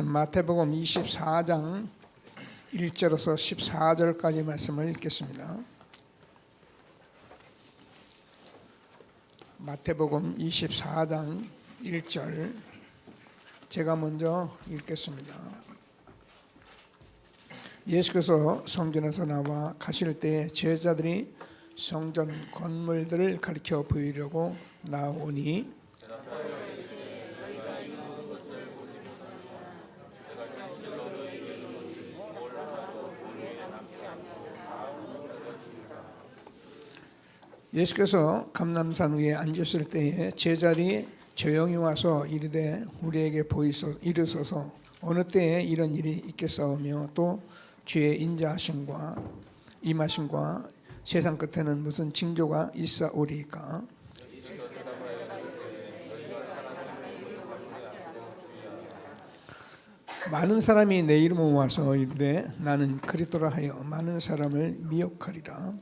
마태복음 24장 1절에서 14절까지 말씀을 읽겠습니다. 마태복음 24장 1절 제가 먼저 읽겠습니다. 예수께서 성전에서 나와 가실 때에 제자들이 성전 건물들을 가리켜 보이려고 나오니 예수께서 감람산 위에 앉으실 때에 제자들이 조용히 와서 이르되 우리에게 이르소서 어느 때에 이런 일이 있겠사오며 또 주의 인자하심과 임하심과 세상 끝에는 무슨 징조가 있사오리까. 많은 사람이 내 이름을 와서 이르되 나는 그리스도라 하여 많은 사람을 미혹하리라.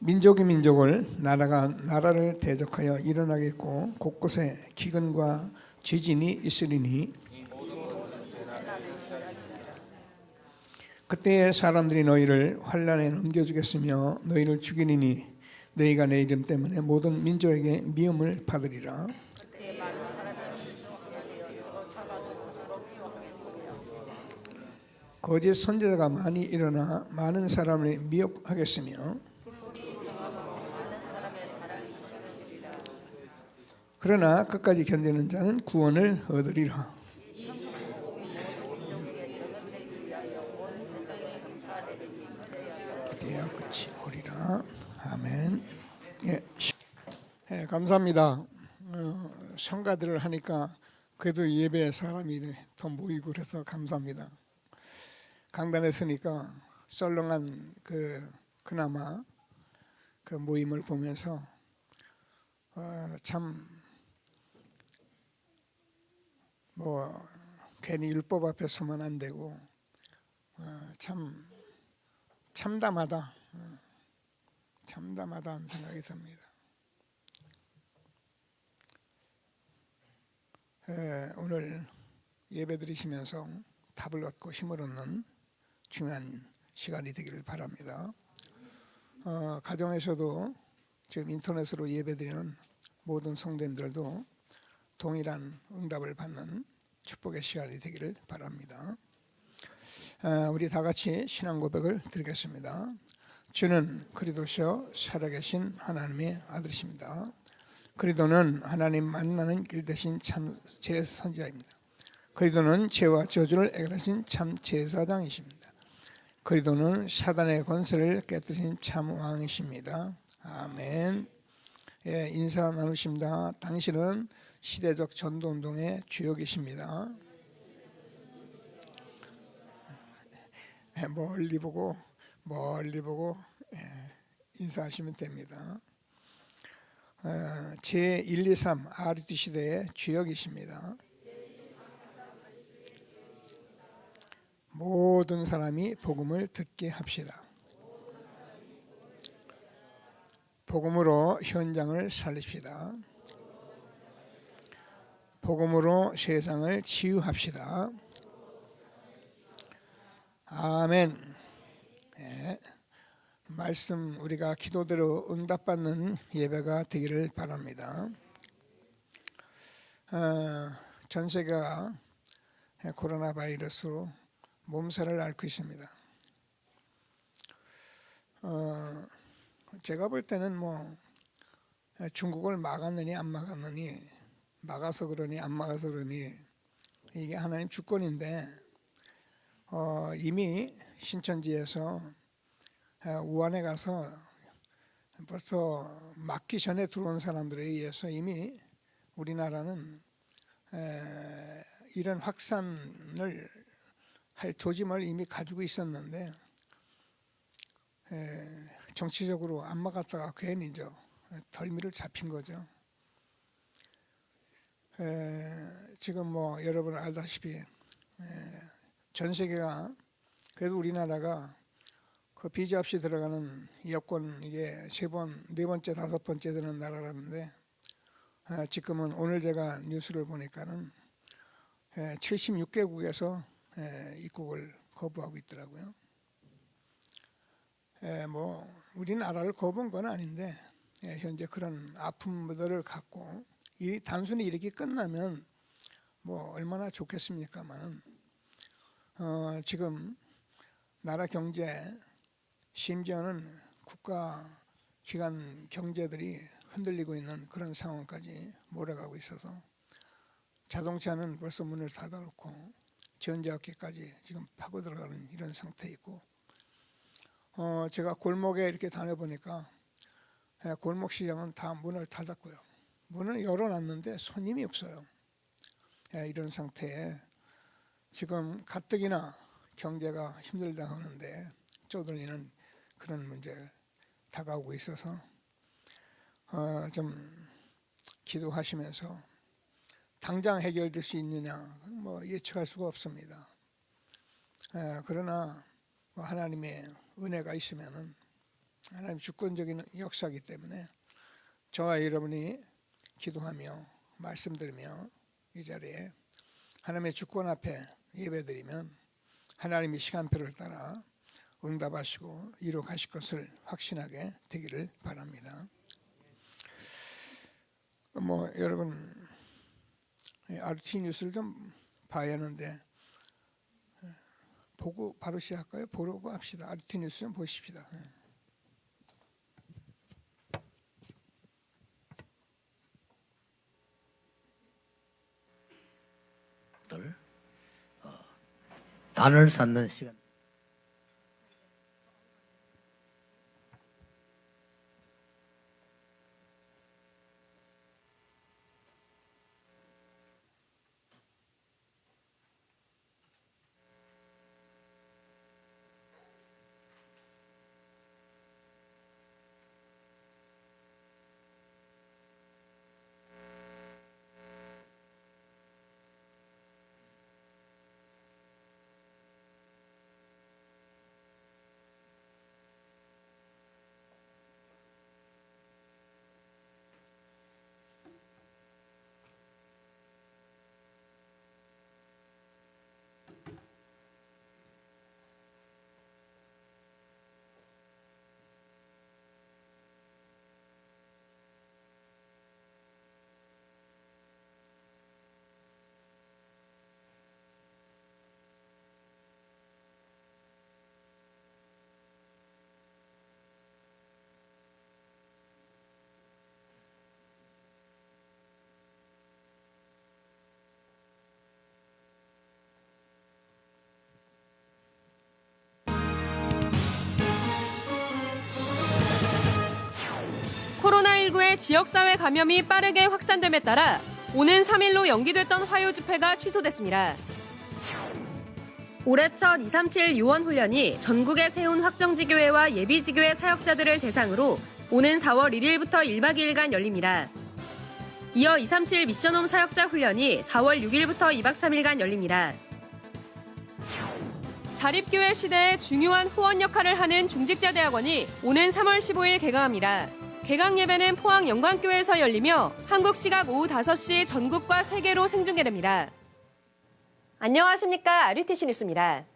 민족이 민족을 나라가 나라를 대적하여 일어나겠고 곳곳에 기근과 지진이 있으리니 그때에 사람들이 너희를 환난에 넘겨주겠으며 너희를 죽이리니 너희가 내 이름 때문에 모든 민족에게 미움을 받으리라. 거짓 선지자가 많이 일어나 많은 사람을 미혹하겠으며 그러나 끝까지 견디는 자는 구원을 얻으리라. 이제야 끝이 오리라. 아멘. 감사합니다. 성가들을 하니까 그래도 예배 사람이 더 모이고 그래서 감사합니다. 강단에 서니까 썰렁한 그나마 그 모임을 보면서 참 괜히 율법 앞에 서면 안 되고 참 참담하다 하는 생각이 듭니다. 오늘 예배 드리시면서 답을 얻고 힘을 얻는 중요한 시간이 되기를 바랍니다. 가정에서도 지금 인터넷으로 예배 드리는 모든 성도님들도 동일한 응답을 받는 축복의 시간이 되기를 바랍니다. 우리 다 같이 신앙 고백을 드리겠습니다. 주는 그리스도시요 살아계신 하나님의 아들이십니다. 그리스도는 하나님 만나는 길 대신 참 제선지자입니다. 그리스도는 죄와 저주를 해결하신 참 제사장이십니다. 그리스도는 사단의 권세를 깨뜨리신 참 왕이십니다. 아멘. 인사 나누십니다. 당신은 시대적 전도운동의 주역이십니다. 멀리 보고 인사하시면 됩니다. 제123 RT 시대의 주역이십니다. 모든 사람이 복음을 듣게 합시다. 복음으로 현장을 살립시다. 복음으로 세상을 치유합시다. 아멘. 말씀 우리가 기도대로 응답받는 예배가 되기를 바랍니다. 전 세계가 코로나 바이러스로 몸살을 앓고 있습니다. 제가 볼 때는 중국을 막았느니 안 막았느니 막아서 그러니 안 막아서 그러니 이게 하나님 주권인데 이미 신천지에서 우한에 가서 벌써 막기 전에 들어온 사람들에 의해서 이미 우리나라는 이런 확산을 할 조짐을 이미 가지고 있었는데 정치적으로 안 막았다가 괜히 덜미를 잡힌 거죠. 지금 여러분 알다시피 전 세계가 그래도 우리나라가 그 비자 없이 들어가는 여권 이게 네 번째, 다섯 번째 되는 나라라는데 지금은 오늘 제가 뉴스를 보니까는 76개국에서 입국을 거부하고 있더라고요. 뭐 우리나라를 거부한 건 아닌데 현재 그런 아픔들을 갖고 단순히 이렇게 끝나면 뭐 얼마나 좋겠습니까만은 지금 나라 경제 심지어는 국가 기관 경제들이 흔들리고 있는 그런 상황까지 몰아가고 있어서 자동차는 벌써 문을 닫아놓고 전자업계까지 지금 파고들어가는 이런 상태에 있고 제가 골목에 이렇게 다녀보니까 골목 시장은 다 문을 닫았고요. 문을 열어놨는데 손님이 없어요. 이런 상태에 지금 가뜩이나 경제가 힘들다 하는데 쪼들리는 그런 문제 다가오고 있어서 좀 기도하시면서 당장 해결될 수 있느냐 뭐 예측할 수가 없습니다. 그러나 뭐 하나님의 은혜가 있으면은 하나님 주권적인 역사이기 때문에 저와 여러분이 기도하며 말씀드리며 이 자리에 하나님의 주권 앞에 예배드리면 하나님의 시간표를 따라 응답하시고 이루어가실 것을 확신하게 되기를 바랍니다. 뭐 여러분 RT 뉴스를 좀 봐야 하는데 보고 바로 시작할까요? 보려고 합시다. RT 뉴스 좀 보십시다. 단을 쌓는 시간. 코로나19의 지역사회 감염이 빠르게 확산됨에 따라 오는 3일로 연기됐던 화요 집회가 취소됐습니다. 올해 첫 237 요원 훈련이 전국에 세운 확정지교회와 예비지교회 사역자들을 대상으로 오는 4월 1일부터 1박 2일간 열립니다. 이어 237 미션홈 사역자 훈련이 4월 6일부터 2박 3일간 열립니다. 자립교회 시대에 중요한 후원 역할을 하는 중직자대학원이 오는 3월 15일 개강합니다. 개강 예배는 포항 영광교회에서 열리며 한국 시각 오후 5시 전국과 세계로 생중계됩니다. 안녕하십니까. RUTC 뉴스입니다.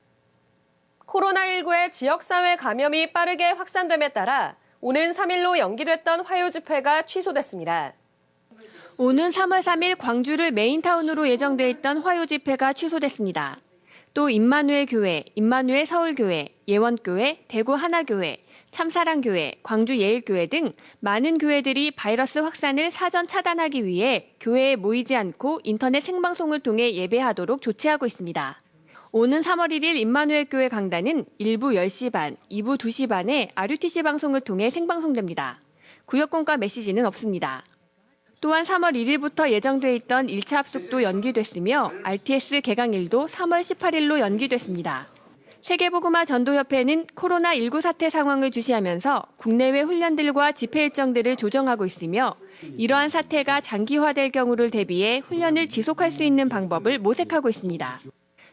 코로나19의 지역사회 감염이 빠르게 확산됨에 따라 오는 3일로 연기됐던 화요 집회가 취소됐습니다. 오는 3월 3일 광주를 메인타운으로 예정돼 있던 화요 집회가 취소됐습니다. 또 임마누엘 교회, 임마누엘 서울교회, 예원교회, 대구 하나교회, 참사랑교회, 광주 예일교회 등 많은 교회들이 바이러스 확산을 사전 차단하기 위해 교회에 모이지 않고 인터넷 생방송을 통해 예배하도록 조치하고 있습니다. 오는 3월 1일 임마누엘 교회 강단은 1부 10시 반, 2부 2시 반에 RUTC 방송을 통해 생방송됩니다. 구역공과 메시지는 없습니다. 또한 3월 1일부터 예정돼 있던 1차 합숙도 연기됐으며 RTS 개강일도 3월 18일로 연기됐습니다. 세계복음화 전도협회는 코로나19 사태 상황을 주시하면서 국내외 훈련들과 집회 일정들을 조정하고 있으며 이러한 사태가 장기화될 경우를 대비해 훈련을 지속할 수 있는 방법을 모색하고 있습니다.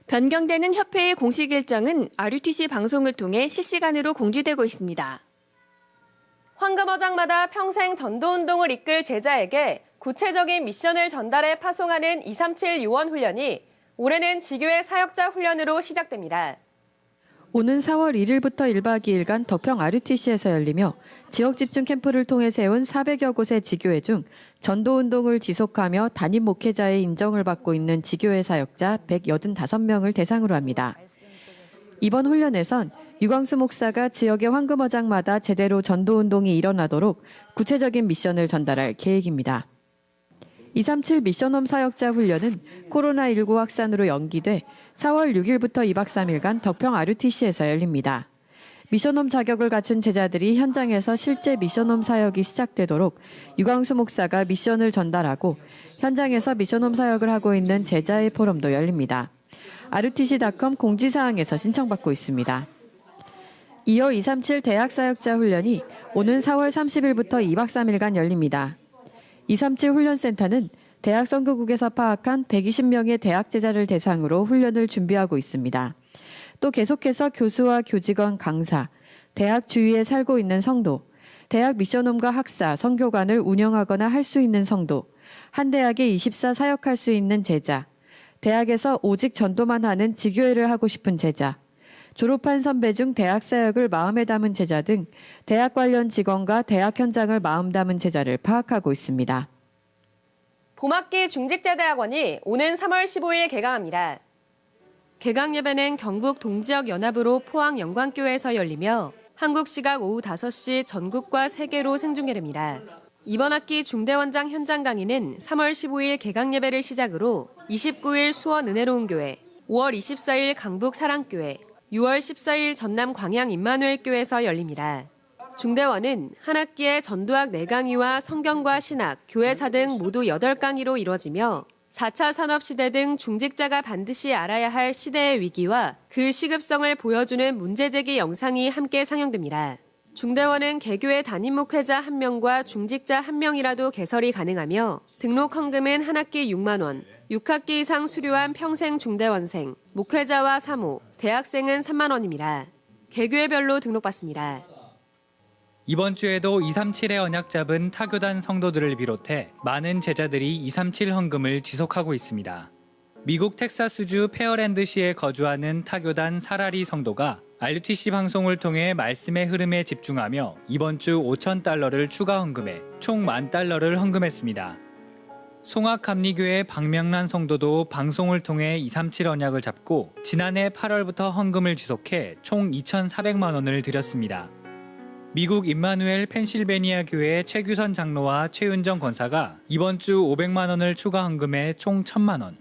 변경되는 협회의 공식 일정은 RUTC 방송을 통해 실시간으로 공지되고 있습니다. 황금어장마다 평생 전도운동을 이끌 제자에게 구체적인 미션을 전달해 파송하는 237 요원 훈련이 올해는 지교회 사역자 훈련으로 시작됩니다. 오는 4월 1일부터 1박 2일간 덕평 RUTC에서 열리며 지역 집중 캠프를 통해 세운 400여 곳의 지교회 중 전도운동을 지속하며 담임 목회자의 인정을 받고 있는 지교회 사역자 185명을 대상으로 합니다. 이번 훈련에선 유광수 목사가 지역의 황금어장마다 제대로 전도운동이 일어나도록 구체적인 미션을 전달할 계획입니다. 237 미션홈 사역자 훈련은 코로나19 확산으로 연기돼 4월 6일부터 2박 3일간 덕평 RUTC에서 열립니다. 미션홈 자격을 갖춘 제자들이 현장에서 실제 미션홈 사역이 시작되도록 유광수 목사가 미션을 전달하고 현장에서 미션홈 사역을 하고 있는 제자의 포럼도 열립니다. rutc.com 공지사항에서 신청받고 있습니다. 이어 237 대학 사역자 훈련이 오는 4월 30일부터 2박 3일간 열립니다. 237 훈련센터는 대학 선교국에서 파악한 120명의 대학 제자를 대상으로 훈련을 준비하고 있습니다. 또 계속해서 교수와 교직원, 강사, 대학 주위에 살고 있는 성도, 대학 미션홈과 학사, 선교관을 운영하거나 할 수 있는 성도, 한 대학에 24 사역할 수 있는 제자, 대학에서 오직 전도만 하는 지교회를 하고 싶은 제자, 졸업한 선배 중 대학 사역을 마음에 담은 제자 등 대학 관련 직원과 대학 현장을 마음 담은 제자를 파악하고 있습니다. 봄학기 중직자대학원이 오는 3월 15일 개강합니다. 개강 예배는 경북 동지역 연합으로 포항 영광교회에서 열리며 한국 시각 오후 5시 전국과 세계로 생중계됩니다. 이번 학기 중대원장 현장 강의는 3월 15일 개강 예배를 시작으로 29일 수원 은혜로운 교회, 5월 24일 강북 사랑교회, 6월 14일 전남 광양 임마누엘 교회에서 열립니다. 중대원은 한 학기에 전도학 4강의와 성경과 신학, 교회사 등 모두 8강의로 이뤄지며 4차 산업시대 등 중직자가 반드시 알아야 할 시대의 위기와 그 시급성을 보여주는 문제제기 영상이 함께 상영됩니다. 중대원은 개교회 담임 목회자 1명과 중직자 1명이라도 개설이 가능하며 등록 헌금은 한 학기 6만 원, 6학기 이상 수료한 평생 중대원생, 목회자와 사모, 대학생은 3만 원입니다. 개교회별로 등록받습니다. 이번 주에도 237의 언약 잡은 타교단 성도들을 비롯해 많은 제자들이 237 헌금을 지속하고 있습니다. 미국 텍사스주 페어랜드시에 거주하는 타교단 사라리 성도가 RUTC 방송을 통해 말씀의 흐름에 집중하며 이번 주 $5,000를 추가 헌금해 총 $10,000를 헌금했습니다. 송악감리교회 박명란 성도도 방송을 통해 237 언약을 잡고 지난해 8월부터 헌금을 지속해 총 2,400만 원을 드렸습니다. 미국 임마누엘 펜실베니아 교회 최규선 장로와 최윤정 권사가 이번 주 500만 원을 추가 헌금해 총 1,000만 원,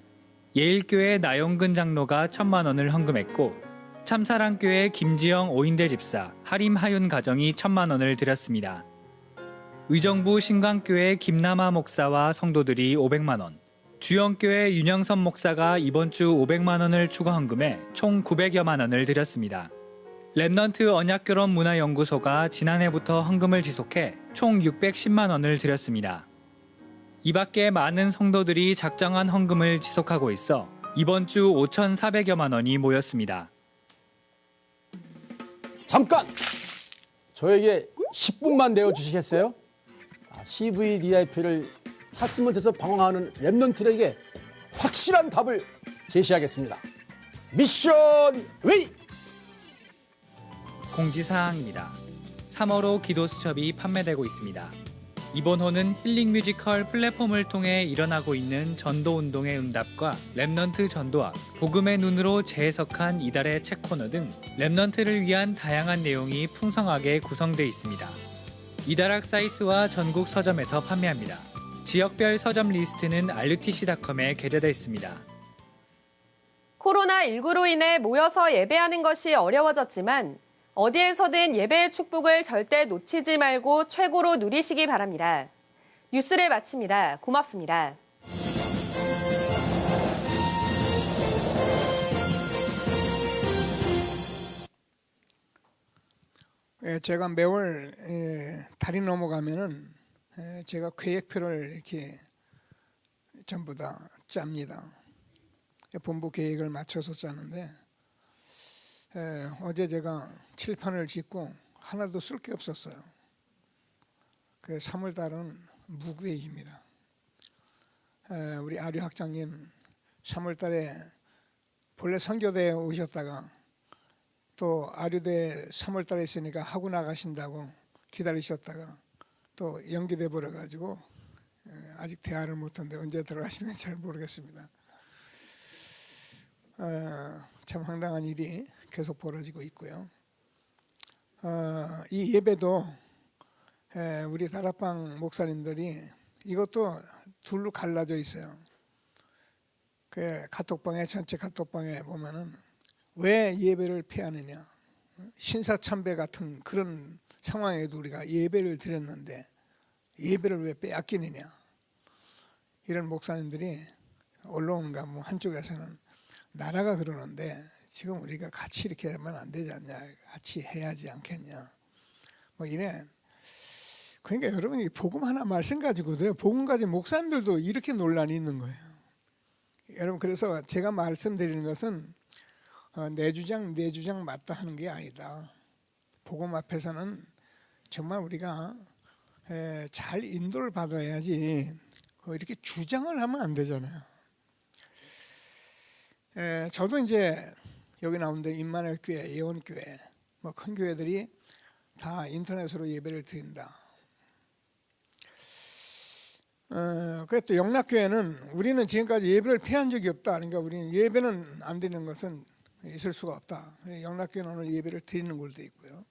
예일교회 나용근 장로가 1,000만 원을 헌금했고 참사랑교회 김지영 오인대 집사, 하림 하윤 가정이 1,000만 원을 드렸습니다. 의정부 신광교회 김남아 목사와 성도들이 500만 원, 주영교회 윤영선 목사가 이번 주 500만 원을 추가 헌금해 총 900여만 원을 드렸습니다. 랩넌트 언약결혼문화연구소가 지난해부터 헌금을 지속해 총 610만 원을 드렸습니다. 이 밖에 많은 성도들이 작정한 헌금을 지속하고 있어 이번 주 5,400여만 원이 모였습니다. 잠깐! 저에게 10분만 내어주시겠어요? CVDIP를 찾지 못해서 방황하는 랩넌트에게 확실한 답을 제시하겠습니다. 미션 웨이! 공지사항입니다. 3호로 기도 수첩이 판매되고 있습니다. 이번 호는 힐링 뮤지컬 플랫폼을 통해 일어나고 있는 전도운동의 응답과 랩넌트 전도학, 복음의 눈으로 재해석한 이달의 책 코너 등 랩넌트를 위한 다양한 내용이 풍성하게 구성되어 있습니다. 이달학 사이트와 전국 서점에서 판매합니다. 지역별 서점 리스트는 rutc.com에 게재되어 있습니다. 코로나19로 인해 모여서 예배하는 것이 어려워졌지만 어디에서든 예배의 축복을 절대 놓치지 말고 최고로 누리시기 바랍니다. 뉴스를 마칩니다. 고맙습니다. 제가 매월 달이 넘어가면은 제가 계획표를 이렇게 전부 다 짭니다. 본부 계획을 맞춰서 짜는데 어제 제가 칠판을 짓고 하나도 쓸 게 없었어요. 그 3월 달은 무계획입니다. 우리 아류 학장님 3월 달에 본래 선교대에 오셨다가 또 아류대 3월 달에 있으니까 하고 나가신다고 기다리셨다가 또 연기돼 버려 가지고 아직 대화를 못했는데 언제 들어가시는지 잘 모르겠습니다. 참 황당한 일이 계속 벌어지고 있고요. 이 예배도 우리 다락방 목사님들이 이것도 둘로 갈라져 있어요. 그 카톡방에 전체 카톡방에 보면은 왜 예배를 피하느냐, 신사참배 같은 그런 상황에도 우리가 예배를 드렸는데 예배를 왜 빼앗기느냐, 이런 목사님들이 언론과 뭐 한쪽에서는 나라가 그러는데 지금 우리가 같이 이렇게 하면 안 되지 않냐, 같이 해야지 않겠냐, 뭐 이래. 그러니까 여러분이 복음 하나 말씀 가지고도요, 복음 가진 목사님들도 이렇게 논란이 있는 거예요. 여러분, 그래서 제가 말씀드리는 것은 내 주장 맞다 하는 게 아니다. 복음 앞에서는 정말 우리가 잘 인도를 받아야지 이렇게 주장을 하면 안 되잖아요. 저도 이제 여기 나오는데 임마누엘 교회, 예원교회, 뭐 큰 교회들이 다 인터넷으로 예배를 드린다. 그래 또 영락교회는 우리는 지금까지 예배를 피한 적이 없다. 그러니까 우리는 예배는 안 드리는 것은 있을 수가 없다. 영락교회는 오늘 예배를 드리는 곳도 있고요.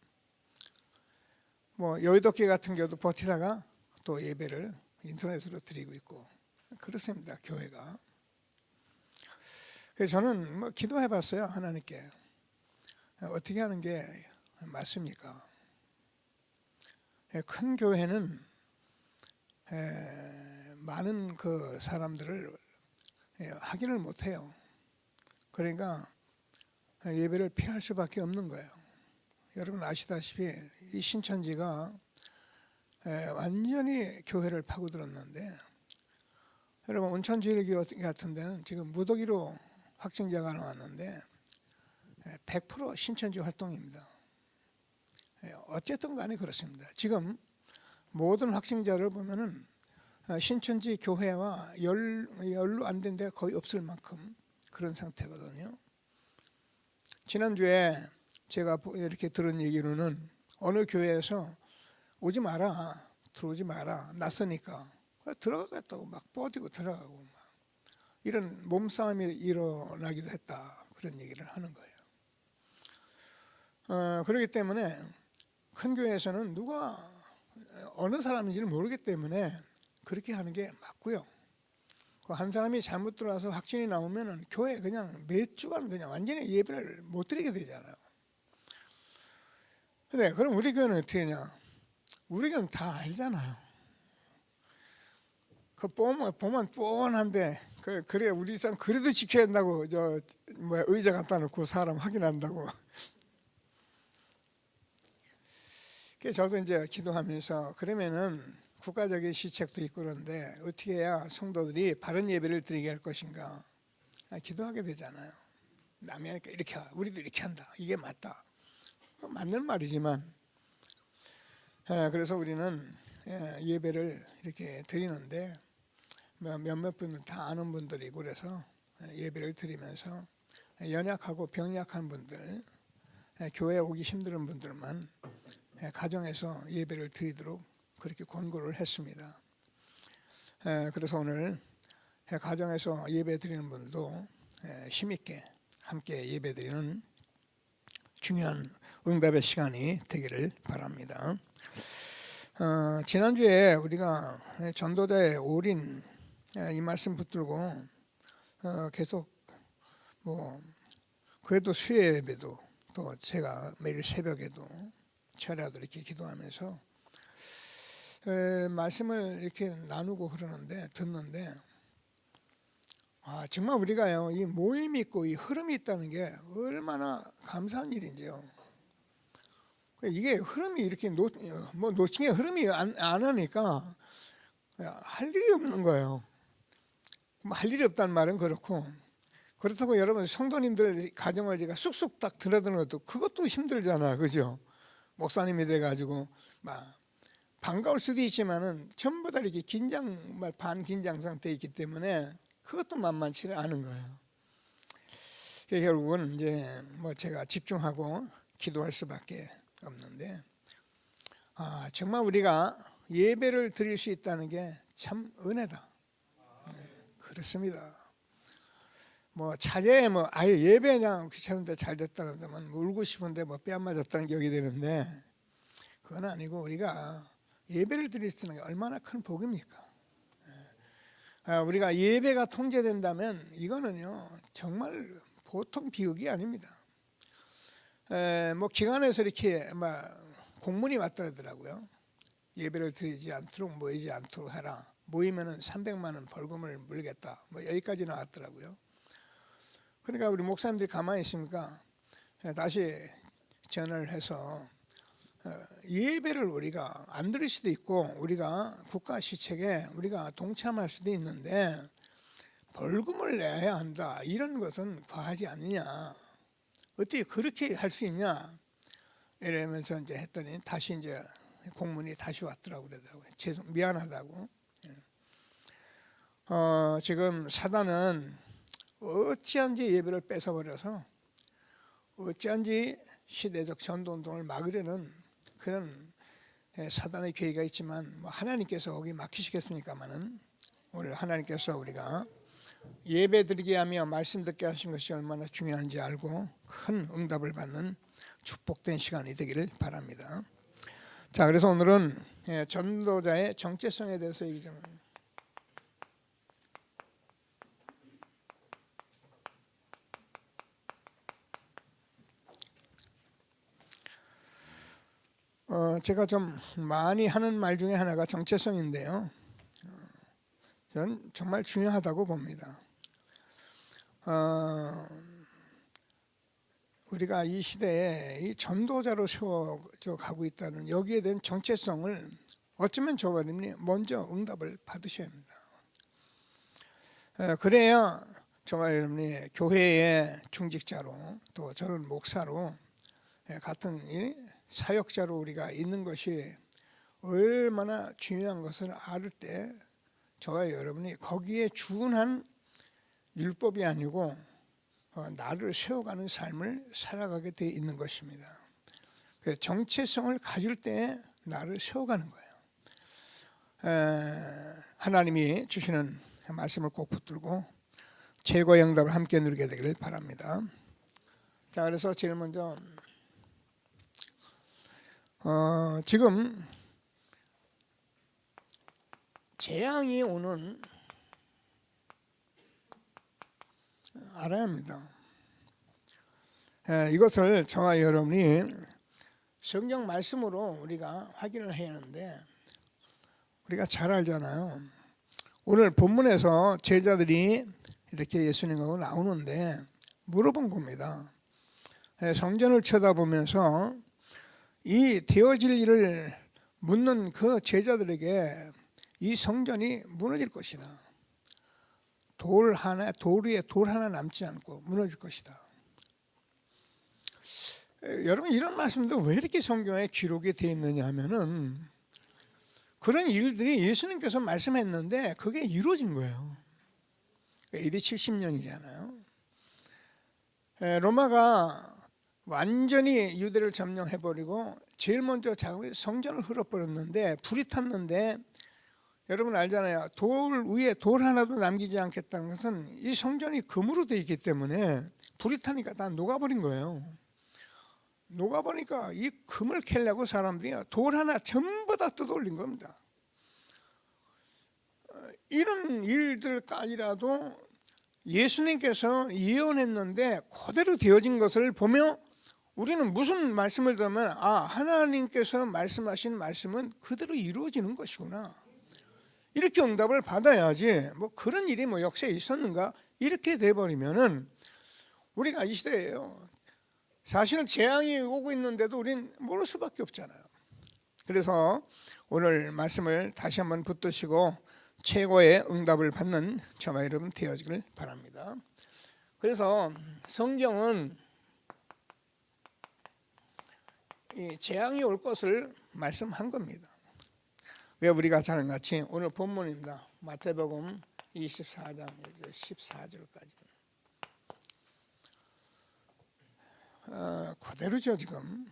뭐 여의도교회 같은 경우도 버티다가 또 예배를 인터넷으로 드리고 있고 그렇습니다. 교회가. 그래서 저는 뭐 기도해봤어요. 하나님께 어떻게 하는 게 맞습니까? 큰 교회는 많은 그 사람들을 확인을 못해요. 그러니까 예배를 피할 수밖에 없는 거예요. 여러분 아시다시피 이 신천지가 완전히 교회를 파고들었는데, 여러분 온천지일교 같은 데는 지금 무더기로 확진자가 나왔는데 100% 신천지 활동입니다. 어쨌든 간에 그렇습니다. 지금 모든 확진자를 보면은 신천지 교회와 열로 안 된 데가 거의 없을 만큼 그런 상태거든요. 지난주에 제가 이렇게 들은 얘기로는 어느 교회에서 오지 마라, 들어오지 마라, 낯서니까 들어가겠다고 막 뻗이고 들어가고 막 이런 몸싸움이 일어나기도 했다, 그런 얘기를 하는 거예요. 그렇기 때문에 큰 교회에서는 누가 어느 사람인지를 모르기 때문에 그렇게 하는 게 맞고요. 한 사람이 잘못 들어와서 확진이 나오면은 교회 그냥 몇 주간 그냥 완전히 예배를 못 드리게 되잖아요. 근데 그럼 우리 교회는 어떻게 하냐? 우리 교회는 다 알잖아요. 그 보면 뻔한데 그래 우리 사람 그래도 지켜야 한다고 의자 갖다 놓고 사람 확인한다고. 그래서 저도 이제 기도하면서 그러면은 국가적인 시책도 있고 그런데 어떻게 해야 성도들이 바른 예배를 드리게 할 것인가 기도하게 되잖아요. 남이 하니까 이렇게 우리도 이렇게 한다, 이게 맞다, 맞는 말이지만 그래서 우리는 예배를 이렇게 드리는데 몇몇 분들 다 아는 분들이고 그래서 예배를 드리면서 연약하고 병약한 분들, 교회에 오기 힘든 분들만 가정에서 예배를 드리도록 그렇게 권고를 했습니다. 그래서 오늘 가정에서 예배 드리는 분들도 힘있게 함께 예배 드리는 중요한 응답의 시간이 되기를 바랍니다. 지난주에 우리가 전도자의 올인 이 말씀 붙들고 계속 그래도 수요 예배도 또 제가 매일 새벽에도 철야도 이렇게 기도하면서 말씀을 이렇게 나누고 그러는데 듣는데 정말 우리가요 이 모임이 있고 이 흐름이 있다는 게 얼마나 감사한 일인지요. 이게 흐름이 이렇게 노칭의 흐름이 안 하니까 할 일이 없는 거예요. 할 일이 없다는 말은 그렇고 그렇다고 여러분 성도님들 가정을 제가 쑥쑥 딱 들어드는 것도 그것도 힘들잖아, 그죠? 목사님이 돼가지고 막 반가울 수도 있지만은 전부 다 이렇게 반긴장 상태에 있기 때문에 그것도 만만치 않은 거예요. 결국은 이제 뭐 제가 집중하고 기도할 수밖에 없는데, 정말 우리가 예배를 드릴 수 있다는 게 참 은혜다. 그렇습니다. 뭐 차제에 뭐 아예 예배 그냥 귀찮은데 잘 됐다는 데만 울고 싶은데 뭐 뺨 맞았다는 격이 되는데, 그건 아니고 우리가 예배를 드릴 수 있는 게 얼마나 큰 복입니까? 우리가 예배가 통제된다면 이거는요 정말 보통 비극이 아닙니다. 뭐 기관에서 이렇게 막 공문이 왔더라고요. 예배를 드리지 않도록 모이지 않도록 해라. 모이면은 300만 원 벌금을 물겠다. 뭐 여기까지 나왔더라고요. 그러니까 우리 목사님들이 가만히 있습니까? 다시 전화를 해서 예배를 우리가 안 드릴 수도 있고 우리가 국가 시책에 우리가 동참할 수도 있는데 벌금을 내야 한다. 이런 것은 과하지 않느냐. 어떻게 그렇게 할 수 있냐? 이러면서 이제 했더니 다시 이제 공문이 다시 왔더라고요. 미안하다고. 지금 사단은 어찌한지 예배를 뺏어버려서 어찌한지 시대적 전도운동을 막으려는 그런 사단의 계획이 있지만 뭐 하나님께서 거기 맡기시겠습니까마는 오늘 하나님께서 우리가 예배 드리게 하며 말씀 듣게 하신 것이 얼마나 중요한지 알고 큰 응답을 받는 축복된 시간이 되기를 바랍니다. 자, 그래서 오늘은 전도자의 정체성에 대해서 얘기 좀. 제가 좀 많이 하는 말 중에 하나가 정체성인데요. 저는 정말 중요하다고 봅니다. 우리가 이 시대에 이 전도자로 세워져 가고 있다는 여기에 대한 정체성을 어쩌면 저와님이 먼저 응답을 받으셔야 합니다. 그래야 저와 여러분이 교회의 중직자로 또 저는 목사로 같은 이 사역자로 우리가 있는 것이 얼마나 중요한 것을 알 때 저와 여러분이 거기에 준한 율법이 아니고 나를 세워가는 삶을 살아가게 되어 있는 것입니다. 그래서 정체성을 가질 때 나를 세워가는 거예요. 하나님이 주시는 말씀을 꼭 붙들고 최고의 응답을 함께 누리게 되기를 바랍니다. 자, 그래서 제일 먼저 지금 재앙이 오는 알아야 합니다. 이것을 저와 여러분이 성경 말씀으로 우리가 확인을 해야 하는데 우리가 잘 알잖아요. 오늘 본문에서 제자들이 이렇게 예수님하고 나오는데 물어본 겁니다. 성전을 쳐다보면서 이 되어질 일을 묻는 그 제자들에게 이 성전이 무너질 것이다. 돌 위에 돌 하나 남지 않고 무너질 것이다. 여러분 이런 말씀도 왜 이렇게 성경에 기록이 되어 있느냐 하면은 그런 일들이 예수님께서 말씀했는데 그게 이루어진 거예요. AD 70년이잖아요. 로마가 완전히 유대를 점령해버리고 제일 먼저 성전을 흘러버렸는데 불이 탔는데 여러분 알잖아요. 돌 위에 돌 하나도 남기지 않겠다는 것은 이 성전이 금으로 되어 있기 때문에 불이 타니까 다 녹아버린 거예요. 녹아버리니까 이 금을 캐려고 사람들이 돌 하나 전부 다 뜯어올린 겁니다. 이런 일들까지라도 예수님께서 예언했는데 그대로 되어진 것을 보며 우리는 무슨 말씀을 들으면 하나님께서 말씀하신 말씀은 그대로 이루어지는 것이구나. 이렇게 응답을 받아야지 뭐 그런 일이 뭐 역사에 있었는가 이렇게 돼버리면은 우리가 이 시대에요. 사실은 재앙이 오고 있는데도 우리는 모를 수밖에 없잖아요. 그래서 오늘 말씀을 다시 한번 붙드시고 최고의 응답을 받는 저와 여러분 되어지길 바랍니다. 그래서 성경은 이 재앙이 올 것을 말씀한 겁니다. 왜 우리가 잘 아는 같이 오늘 본문입니다. 마태복음 24장 14절까지. 그대로죠 지금.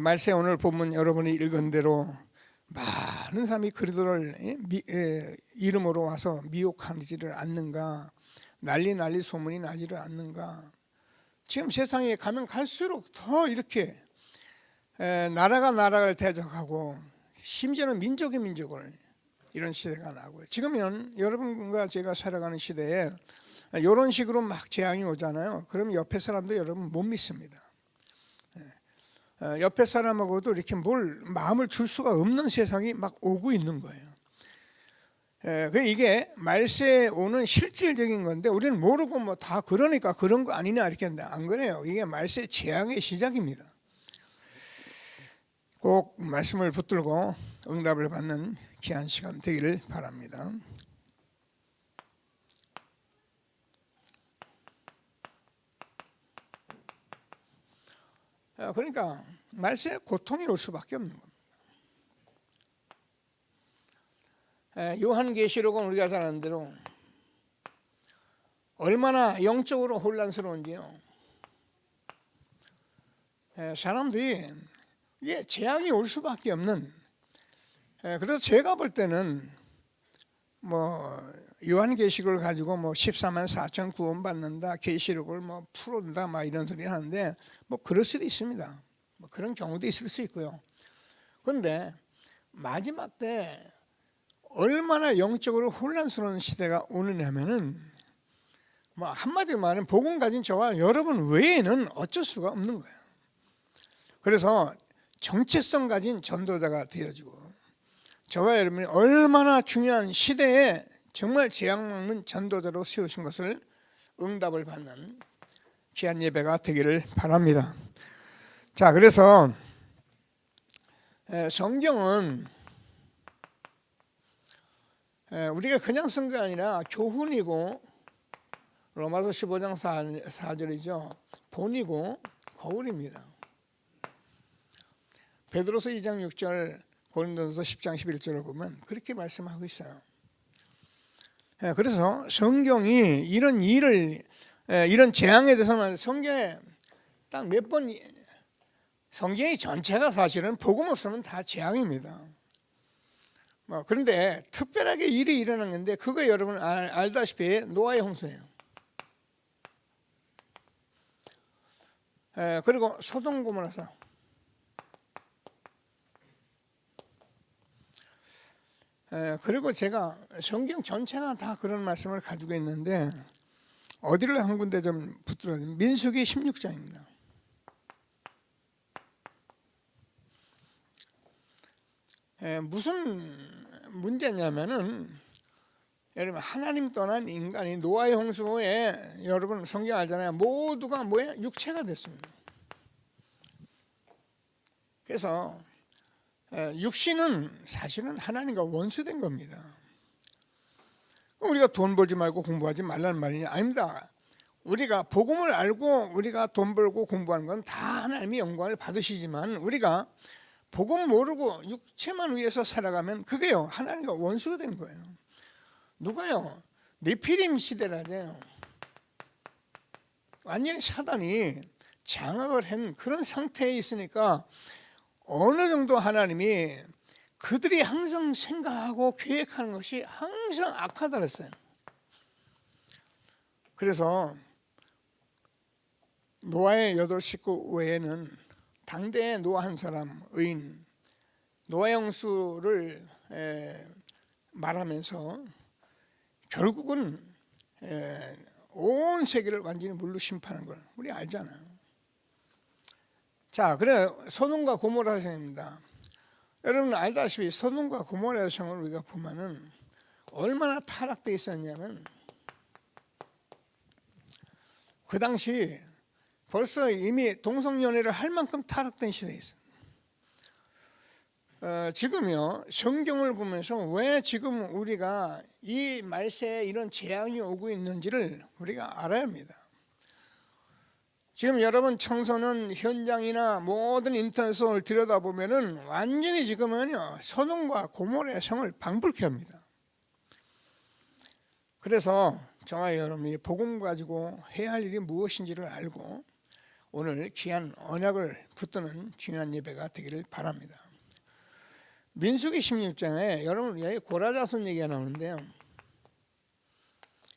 말세 오늘 본문 여러분이 읽은 대로 많은 사람이 그리스도를 이름으로 와서 미혹하지를 않는가, 난리 소문이 나지를 않는가. 지금 세상에 가면 갈수록 더 이렇게 나라가 나라를 대적하고 심지어는 민족이 민족을 이런 시대가 나고요. 지금은 여러분과 제가 살아가는 시대에 이런 식으로 막 재앙이 오잖아요. 그럼 옆에 사람도 여러분 못 믿습니다. 옆에 사람하고도 이렇게 뭘 마음을 줄 수가 없는 세상이 막 오고 있는 거예요. 이게 말세에 오는 실질적인 건데 우리는 모르고 뭐 다 그러니까 그런 거 아니냐 이렇게 하는데 안 그래요. 이게 말세 재앙의 시작입니다. 꼭 말씀을 붙들고 응답을 받는 귀한 시간 되기를 바랍니다. 그러니까 말세에 고통이 올 수밖에 없는 겁니다. 요한계시록은 우리가 잘 아는 대로 얼마나 영적으로 혼란스러운지요. 사람들이 이게 재앙이 올 수밖에 없는. 그래서 제가 볼 때는 뭐 요한계시록을 가지고 뭐 14만 4천 구원받는다, 계시록을 뭐 풀어준다, 막 이런 소리 하는데 뭐 그럴 수도 있습니다. 뭐 그런 경우도 있을 수 있고요. 그런데 마지막 때 얼마나 영적으로 혼란스러운 시대가 오느냐면은 뭐 한마디로 말하면 복음 가진 저와 여러분 외에는 어쩔 수가 없는 거예요. 그래서 정체성 가진 전도자가 되어지고 저와 여러분이 얼마나 중요한 시대에 정말 재앙 막는 전도자로 세우신 것을 응답을 받는 귀한 예배가 되기를 바랍니다. 자, 그래서 성경은 우리가 그냥 쓴 게 아니라 교훈이고 로마서 15장 4절이죠. 본이고 거울입니다. 베드로서 2장 6절, 고린도서 10장 11절을 보면 그렇게 말씀하고 있어요. 그래서 성경이 이런 일을 이런 재앙에 대해서는 성경에 딱 몇 번 성경이 전체가 사실은 복음 없으면 다 재앙입니다. 그런데 특별하게 일이 일어난 건데 그거 여러분 알다시피 노아의 홍수예요. 그리고 소돔 고모라서 그리고 제가 성경 전체가 다 그런 말씀을 가지고 있는데 어디를 한 군데 좀 붙들어요. 민수기 16장입니다. 무슨 문제냐면은 여러분 하나님 떠난 인간이 노아의 홍수에 여러분 성경 알잖아요. 모두가 뭐예요? 육체가 됐습니다. 그래서 육신은 사실은 하나님과 원수된 겁니다. 우리가 돈 벌지 말고 공부하지 말라는 말이냐? 아닙니다. 우리가 복음을 알고 우리가 돈 벌고 공부하는 건 다 하나님이 영광을 받으시지만 우리가 복음 모르고 육체만 위해서 살아가면 그게요 하나님과 원수가 된 거예요. 누가요? 네피림 시대라잖아요. 완전히 사단이 장악을 한 그런 상태에 있으니까 어느 정도 하나님이 그들이 항상 생각하고 계획하는 것이 항상 악하다 그랬어요. 그래서 노아의 8 식구 외에는 당대에 노아 한 사람 의인 노아의 홍수를 말하면서 결국은 온 세계를 완전히 물로 심판한 걸 우리 알잖아요. 자, 그래 소돔과 고모라 성입니다. 여러분 알다시피 소돔과 고모라 성을 우리가 보면은 얼마나 타락되어 있었냐면 그 당시 벌써 이미 동성연애를 할 만큼 타락된 시대에 있어요. 지금요 성경을 보면서 왜 지금 우리가 이 말세에 이런 재앙이 오고 있는지를 우리가 알아야 합니다. 지금 여러분 청소년 현장이나 모든 인터넷을 들여다보면은 완전히 지금은요 소돔과 고모라의 성을 방불케 합니다. 그래서 저와 여러분이 복음 가지고 해야 할 일이 무엇인지를 알고 오늘 귀한 언약을 붙드는 중요한 예배가 되기를 바랍니다. 민수기 16장에 여러분 여기 고라자손 얘기가 나오는데요.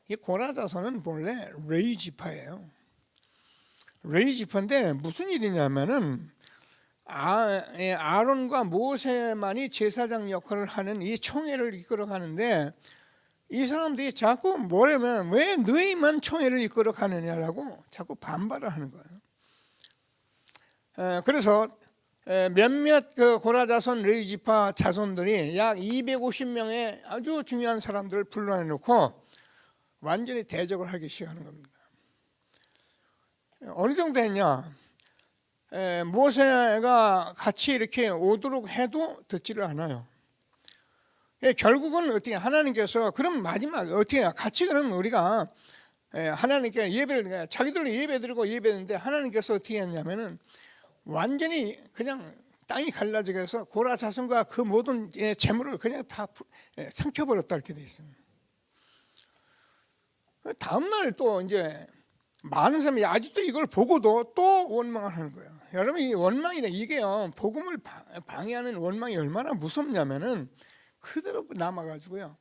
이 고라자손은 본래 레위 지파예요. 레위 지파인데 무슨 일이냐면은 아론과 모세만이 제사장 역할을 하는 이 총회를 이끌어 가는데 이 사람들이 자꾸 뭐냐면 왜 너희만 총회를 이끌어 가느냐라고 자꾸 반발을 하는 거예요. 그래서 몇몇 그 고라자손 레위 지파 자손들이 약 250명의 아주 중요한 사람들을 불러내놓고 완전히 대적을 하기 시작하는 겁니다. 어느 정도 했냐? 모세가 같이 이렇게 오도록 해도 듣지를 않아요. 결국은 어떻게 하나님께서 그럼 마지막 어떻게 같이 그러면 우리가 하나님께 예배를 자기들이 예배드리고 예배했는데 하나님께서 어떻게 했냐면은 완전히 그냥 땅이 갈라지게 해서 고라 자손과 그 모든 재물을 그냥 다 삼켜버렸다 이렇게 돼 있습니다. 다음 날 또 이제 많은 사람이 아직도 이걸 보고도 또 원망을 하는 거예요. 여러분 이 원망이다 이게요 복음을 방해하는 원망이 얼마나 무섭냐면은 그대로 남아가지고요.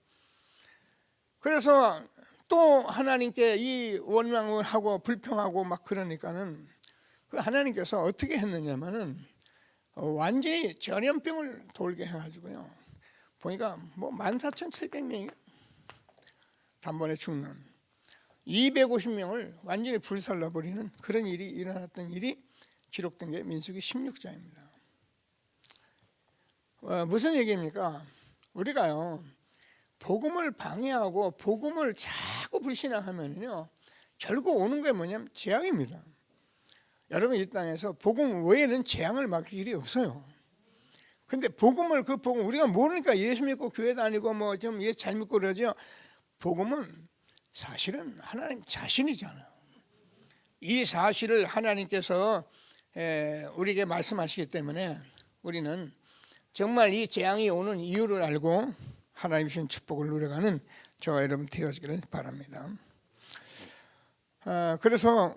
그래서 또 하나님께 이 원망을 하고 불평하고 막 그러니까는 그 하나님께서 어떻게 했느냐면은 완전히 전염병을 돌게 해가지고요. 보니까 뭐 14,700명이 단번에 죽는 250명을 완전히 불살라버리는 그런 일이 일어났던 일이 기록된 게 민수기 16장입니다. 무슨 얘기입니까? 우리가요 복음을 방해하고 복음을 자꾸 불신앙하면요 결국 오는 게 뭐냐면 재앙입니다. 여러분 이 땅에서 복음 외에는 재앙을 막을 일이 없어요. 근데 복음을 그 복음 우리가 모르니까 예수 믿고 교회 다니고 뭐 좀 잘 믿고 그러죠. 복음은 사실은 하나님 자신이잖아요. 이 사실을 하나님께서 우리에게 말씀하시기 때문에 우리는 정말 이 재앙이 오는 이유를 알고 하나님 주신 축복을 누려가는 저와 여러분 되어지기를 바랍니다. 그래서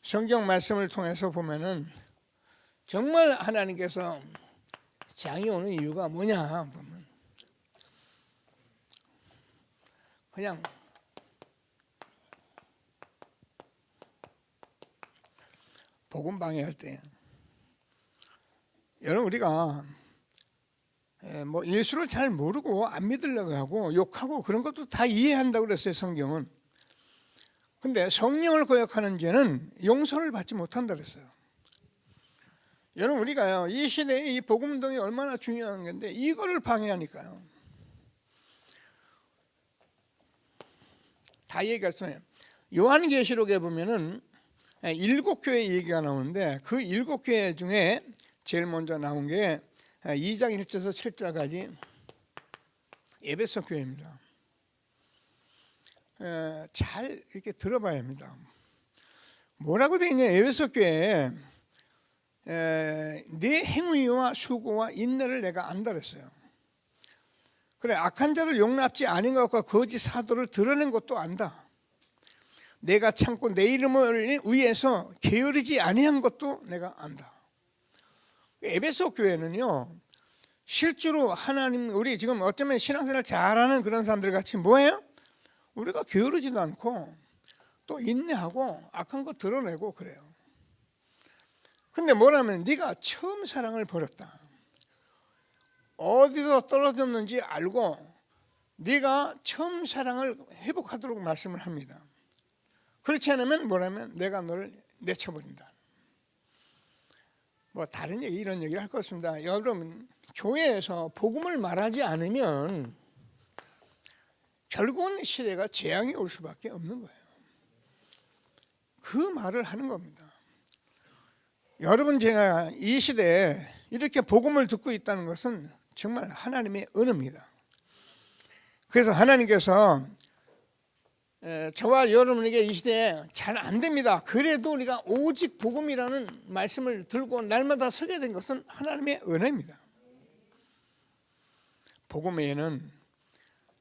성경 말씀을 통해서 보면은 정말 하나님께서 재앙이 오는 이유가 뭐냐 보면 그냥 복음 방해할 때 여러분 우리가 뭐 예수를 잘 모르고 안 믿으려고 하고 욕하고 그런 것도 다 이해한다고 그랬어요 성경은. 근데 성령을 거역하는 죄는 용서를 받지 못한다 그랬어요. 여러분 우리가요 이 시대에 이 복음동이 얼마나 중요한 건데 이거를 방해하니까요. 다 얘기했어요. 요한계시록에 보면은 7교회 얘기가 나오는데 그 7교회 중에 제일 먼저 나온 게 2장 1절에서 7절까지 에베소 교회입니다. 잘 이렇게 들어봐야 합니다. 뭐라고 되어 있냐? 에베소 교회에 네 행위와 수고와 인내를 내가 안다 그랬어요. 그래 악한 자들 용납지 않은 것과 거짓 사도를 드러낸 것도 안다. 내가 참고 내 이름을 위해서 게으르지 아니한 것도 내가 안다. 에베소 교회는요 실제로 하나님 우리 지금 어쩌면 신앙생활 잘하는 그런 사람들 같이 뭐예요? 우리가 게으르지도 않고 또 인내하고 악한 거 드러내고 그래요. 근데 뭐라면 네가 처음 사랑을 버렸다. 어디서 떨어졌는지 알고 네가 처음 사랑을 회복하도록 말씀을 합니다. 그렇지 않으면 뭐라면 내가 너를 내쳐버린다. 뭐 다른 얘기 이런 얘기를 할 것 같습니다. 여러분 교회에서 복음을 말하지 않으면 결국은 시대가 재앙이 올 수밖에 없는 거예요. 그 말을 하는 겁니다. 여러분 제가 이 시대에 이렇게 복음을 듣고 있다는 것은 정말 하나님의 은혜입니다. 그래서 하나님께서 저와 여러분에게 이 시대에 잘 안 됩니다. 그래도 우리가 오직 복음이라는 말씀을 들고 날마다 서게 된 것은 하나님의 은혜입니다. 복음 외에는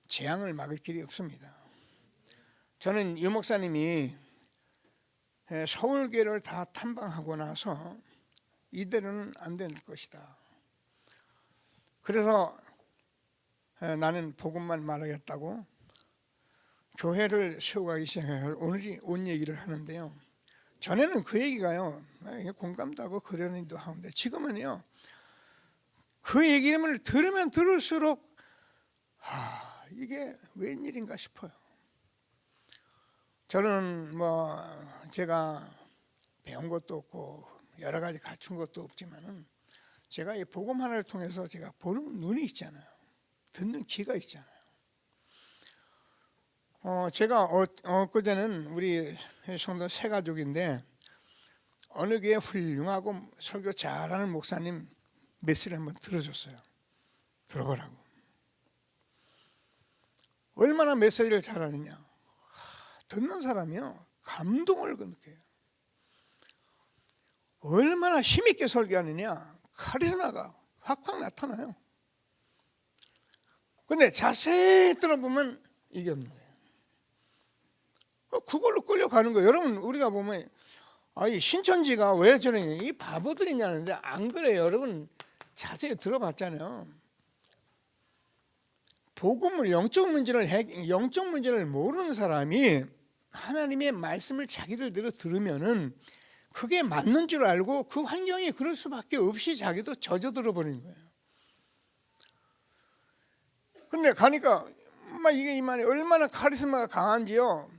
재앙을 막을 길이 없습니다. 저는 유 목사님이 서울교회를 다 탐방하고 나서 이대로는 안 될 것이다. 그래서 나는 복음만 말하겠다고 교회를 세워가기 시작해서 오늘이 온 얘기를 하는데요. 전에는 그 얘기가요, 공감도 하고 그러는도 하는데 지금은요, 그 얘기를 들으면 들을수록 이게 웬일인가 싶어요. 저는 뭐 제가 배운 것도 없고 여러 가지 갖춘 것도 없지만은 제가 이 복음 하나를 통해서 제가 보는 눈이 있잖아요. 듣는 귀가 있잖아요. 제가 엊그제는 우리 성도 세 가족인데 어느 교회 훌륭하고 설교 잘하는 목사님 메시지를 한번 들어줬어요. 들어보라고. 얼마나 메시지를 잘하느냐. 듣는 사람이요, 감동을 느껴요. 얼마나 힘있게 설교하느냐, 카리스마가 확확 나타나요. 근데 자세히 들어보면 이게 없는 거예요. 그걸로 끌려가는 거예요. 여러분, 우리가 보면 이 신천지가 왜 저러냐, 이 바보들이냐는데 안 그래요. 여러분 자세히 들어봤잖아요. 복음을 영적 문제를 모르는 사람이 하나님의 말씀을 자기들대로 들으면은 그게 맞는 줄 알고 그 환경이 그럴 수밖에 없이 자기도 젖어들어 버리는 거예요. 근데 가니까 이게 이만이 얼마나 카리스마가 강한지요.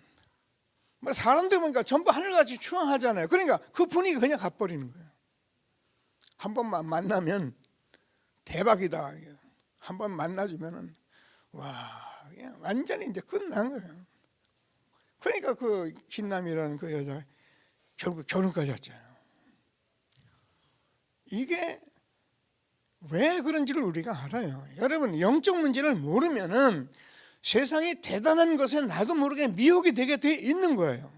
사람들 보니까 전부 하늘같이 추앙하잖아요. 그러니까 그 분위기 그냥 가버리는 거예요. 한 번만 만나면 대박이다. 한 번 만나주면은 와, 그냥 완전히 이제 끝난 거예요. 그러니까 그 김남이라는 그 여자 결국 결혼까지 했잖아요. 이게 왜 그런지를 우리가 알아요. 여러분, 영적 문제를 모르면은 세상이 대단한 것에 나도 모르게 미혹이 되게 돼 있는 거예요.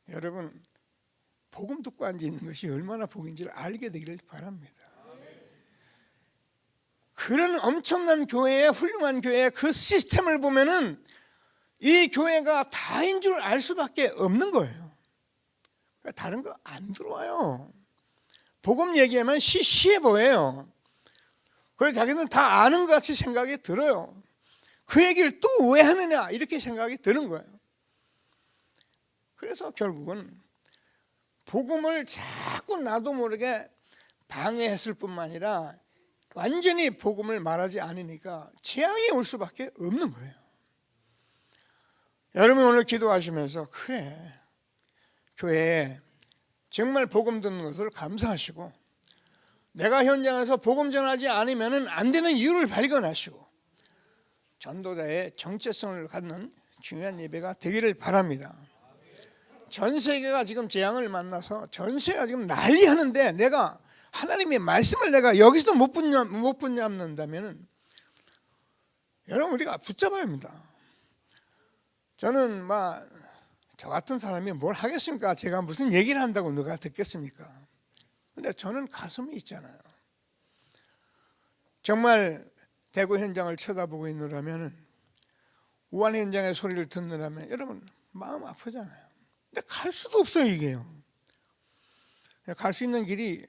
여러분, 복음 듣고 앉아 있는 것이 얼마나 복인지를 알게 되기를 바랍니다. 그런 엄청난 교회에, 훌륭한 교회의 그 시스템을 보면은 이 교회가 다인 줄 알 수밖에 없는 거예요. 다른 거 안 들어와요. 복음 얘기하면 시시해 보여요. 그래서 자기는 다 아는 것 같이 생각이 들어요. 그 얘기를 또 왜 하느냐 이렇게 생각이 드는 거예요. 그래서 결국은 복음을 자꾸 나도 모르게 방해했을 뿐만 아니라 완전히 복음을 말하지 않으니까 재앙이 올 수밖에 없는 거예요. 여러분 오늘 기도하시면서 그래, 교회에 정말 복음 듣는 것을 감사하시고 내가 현장에서 복음 전하지 않으면 안 되는 이유를 발견하시고 전도자의 정체성을 갖는 중요한 예배가 되기를 바랍니다. 전 세계가 지금 재앙을 만나서 전 세계가 지금 난리하는데 내가 하나님의 말씀을 내가 여기서도 못 붙잡는다면 여러분 우리가 붙잡아야 합니다. 저는 저 같은 사람이 뭘 하겠습니까? 제가 무슨 얘기를 한다고 누가 듣겠습니까? 근데 저는 가슴이 있잖아요. 정말 대구 현장을 쳐다보고 있느라면, 우한 현장의 소리를 듣느라면 여러분 마음 아프잖아요. 근데 갈 수도 없어요. 이게요. 갈 수 있는 길이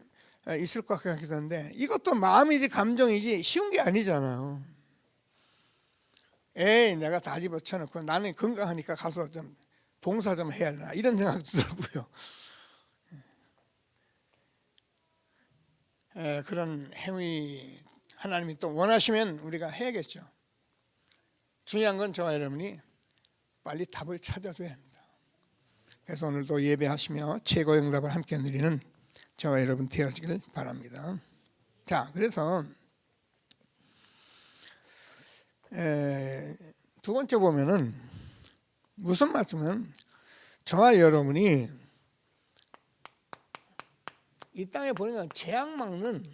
있을 것 같기도 한데 이것도 마음이지 감정이지 쉬운 게 아니잖아요. 에이, 내가 다 집어쳐놓고 나는 건강하니까 가서 좀 봉사 좀 해야 되나 이런 생각도 들고요. 그런 행위 하나님이 또 원하시면 우리가 해야겠죠. 중요한 건 저와 여러분이 빨리 답을 찾아줘야 합니다. 그래서 오늘도 예배하시며 최고의 응답을 함께 누리는 저와 여러분 되어지길 바랍니다. 자, 그래서 두 번째 보면은 무슨 말씀은 저와 여러분이 이 땅에 보니까 재앙 막는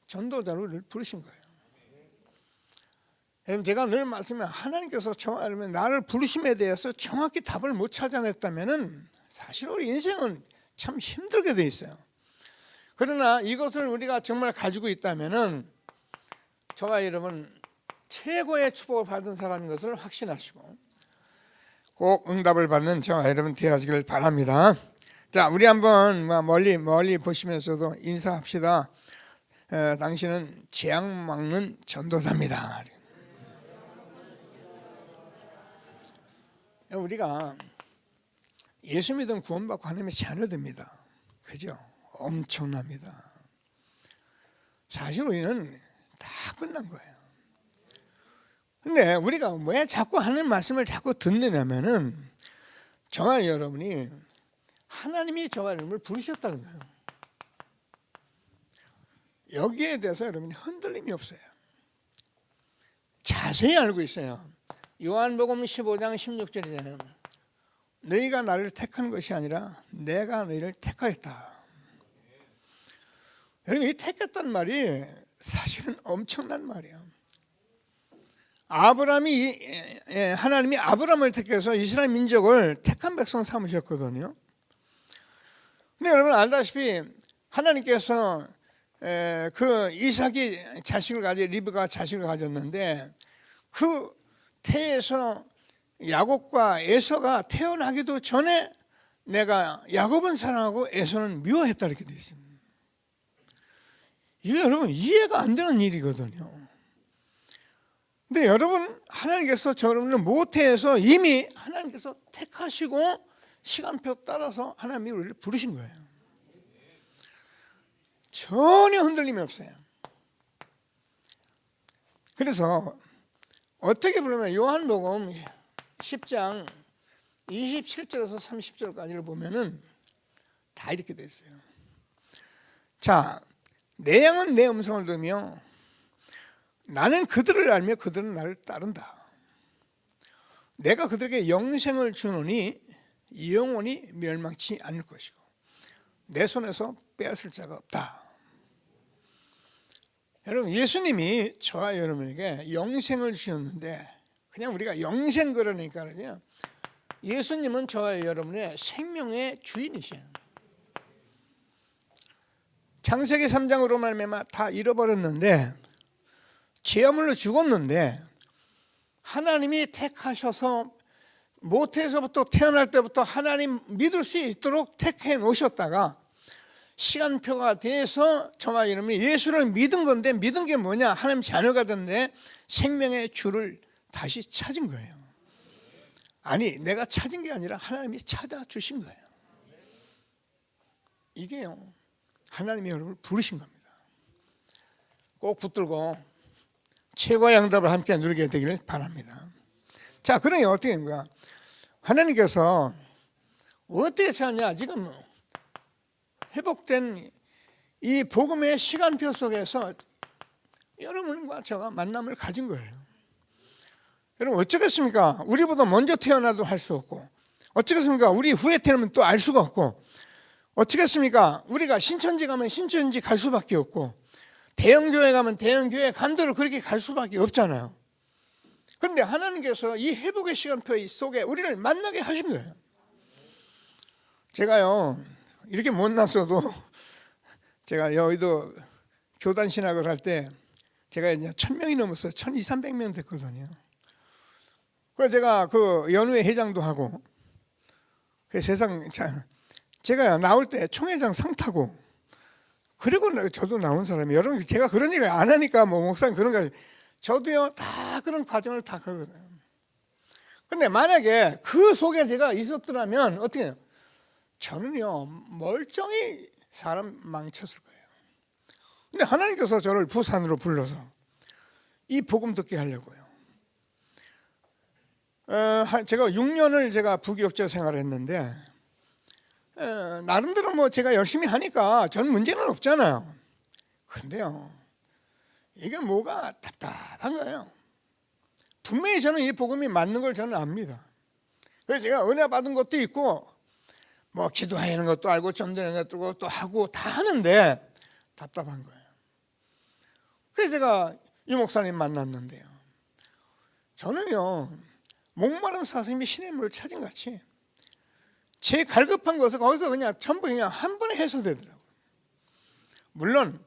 전도자를 부르신 거예요. 여러분 제가 늘 말씀해 하나님께서 나를 부르심에 대해서 정확히 답을 못 찾아냈다면은 사실 우리 인생은 참 힘들게 돼 있어요. 그러나 이것을 우리가 정말 가지고 있다면은 저와 여러분 최고의 축복을 받은 사람인 것을 확신하시고 꼭 응답을 받는 저와 여러분 되어지길 바랍니다. 자, 우리 한번 멀리 보시면서도 인사합시다. 당신은 재앙 막는 전도사입니다. 우리가 예수 믿으면 구원받고 하나님의 자녀됩니다. 그죠? 엄청납니다. 사실 우리는 다 끝난 거예요. 근데 우리가 왜 자꾸 하나님 말씀을 자꾸 듣느냐면은 저와 여러분이 하나님이 저와 여러분을 부르셨다는 거예요. 여기에 대해서 여러분이 흔들림이 없어요. 자세히 알고 있어요. 요한복음 15장 16절이잖아요. 너희가 나를 택한 것이 아니라 내가 너희를 택하였다. 여러분 이 택했다는 말이 사실은 엄청난 말이에요. 하나님이 아브라함을 택해서 이스라엘 민족을 택한 백성 삼으셨거든요. 근데 여러분 알다시피 하나님께서 그 이삭이 자식을 가지 리브가 자식을 가졌는데 그 태에서 야곱과 에서가 태어나기도 전에 내가 야곱은 사랑하고 에서는 미워했다 이렇게 되어 있습니다. 이게 여러분 이해가 안 되는 일이거든요. 근데 여러분 하나님께서 여러분을 모태에서 이미 하나님께서 택하시고 시간표 따라서 하나님이 우리를 부르신 거예요. 전혀 흔들림이 없어요. 그래서 어떻게 보면 요한복음 10장 27절에서 30절까지를 보면은 다 이렇게 돼 있어요. 자, 내 양은 내 음성을 들으며 나는 그들을 알며 그들은 나를 따른다. 내가 그들에게 영생을 주노니 영원히 멸망치 않을 것이고 내 손에서 빼앗을 자가 없다. 여러분 예수님이 저와 여러분에게 영생을 주셨는데 그냥 우리가 영생 그러니까 그러죠. 예수님은 저와 여러분의 생명의 주인이세요. 창세기 3장으로 말미암아 다 잃어버렸는데 죄물로 죽었는데 하나님이 택하셔서 모태에서부터 태어날 때부터 하나님 믿을 수 있도록 택해 놓으셨다가 시간표가 돼서 저와 여러분이 예수를 믿은 건데 믿은 게 뭐냐? 하나님 자녀가 됐는데 생명의 주를 다시 찾은 거예요. 아니 내가 찾은 게 아니라 하나님이 찾아주신 거예요. 이게요 하나님이 여러분을 부르신 겁니다. 꼭 붙들고 최고의 응답을 함께 누리게 되기를 바랍니다. 자, 그러니 어떻게 됩니까? 하나님께서 어떻게 하냐? 지금 회복된 이 복음의 시간표 속에서 여러분과 저가 만남을 가진 거예요. 여러분 어쩌겠습니까? 우리보다 먼저 태어나도 할 수 없고 어쩌겠습니까? 우리 후에 태어나면 또 알 수가 없고 어쩌겠습니까? 우리가 신천지 가면 신천지 갈 수밖에 없고 대형교회 가면 대형교회 간 대로 그렇게 갈 수밖에 없잖아요. 그런데 하나님께서 이 회복의 시간표 속에 우리를 만나게 하신 거예요. 제가요 이렇게 못났어도 제가 여의도 교단 신학을 할 때 제가 이제 1000명이 넘었어요. 1200~1300명 됐거든요. 그래서 제가 그 연후회 회장도 하고 그 세상 제가 나올 때 총회장 상 타고 그리고 저도 나온 사람이에요. 여러분 제가 그런 일을 안 하니까 뭐 목사님 그런 거 저도요 다 그런 과정을 다 거거든요. 근데 만약에 그 속에 제가 있었더라면 어떻게 해요? 저는요 멀쩡히 사람 망쳤을 거예요. 근데 하나님께서 저를 부산으로 불러서 이 복음 듣게 하려고요. 제가 6년을 제가 부교육자 생활을 했는데 나름대로 뭐 제가 열심히 하니까 전 문제는 없잖아요. 근데요 이게 뭐가 답답한 거예요. 분명히 저는 이 복음이 맞는 걸 저는 압니다. 그래서 제가 은혜 받은 것도 있고 뭐 기도하는 것도 알고 전도하는 것도 또 하고 다 하는데 답답한 거예요. 그래서 제가 이 목사님 만났는데요. 저는요, 목마른 사슴이 신의 물을 찾은 같이 제 갈급한 것을 거기서 그냥 전부 그냥 한 번에 해소되더라고요. 물론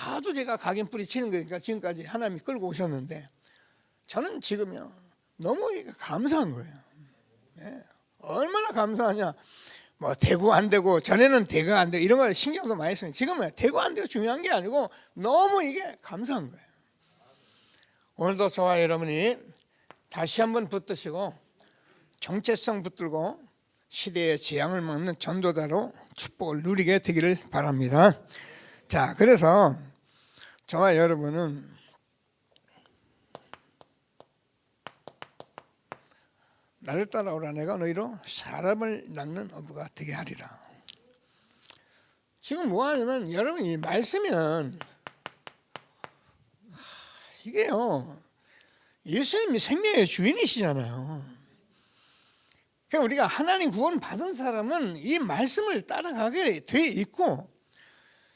아주 제가 각인 뿌리치는 거니까 지금까지 하나님이 끌고 오셨는데 저는 지금요 너무 감사한 거예요. 네. 얼마나 감사하냐. 뭐 되고 안 되고, 전에는 되고 안 되고 이런 걸 신경도 많이 쓰는데 지금은 되고 안 되고 중요한 게 아니고 너무 이게 감사한 거예요. 오늘도 저와 여러분이 다시 한번 붙드시고 정체성 붙들고 시대의 재앙을 막는 전도자로 축복을 누리게 되기를 바랍니다. 자, 그래서 저와 여러분은 나를 따라오라, 내가 너희로 사람을 낳는 어부가 되게 하리라. 지금 뭐 하냐면 여러분, 이 말씀은 이게요, 예수님이 생명의 주인이시잖아요. 그러니까 우리가 하나님 구원 받은 사람은 이 말씀을 따라가게 돼 있고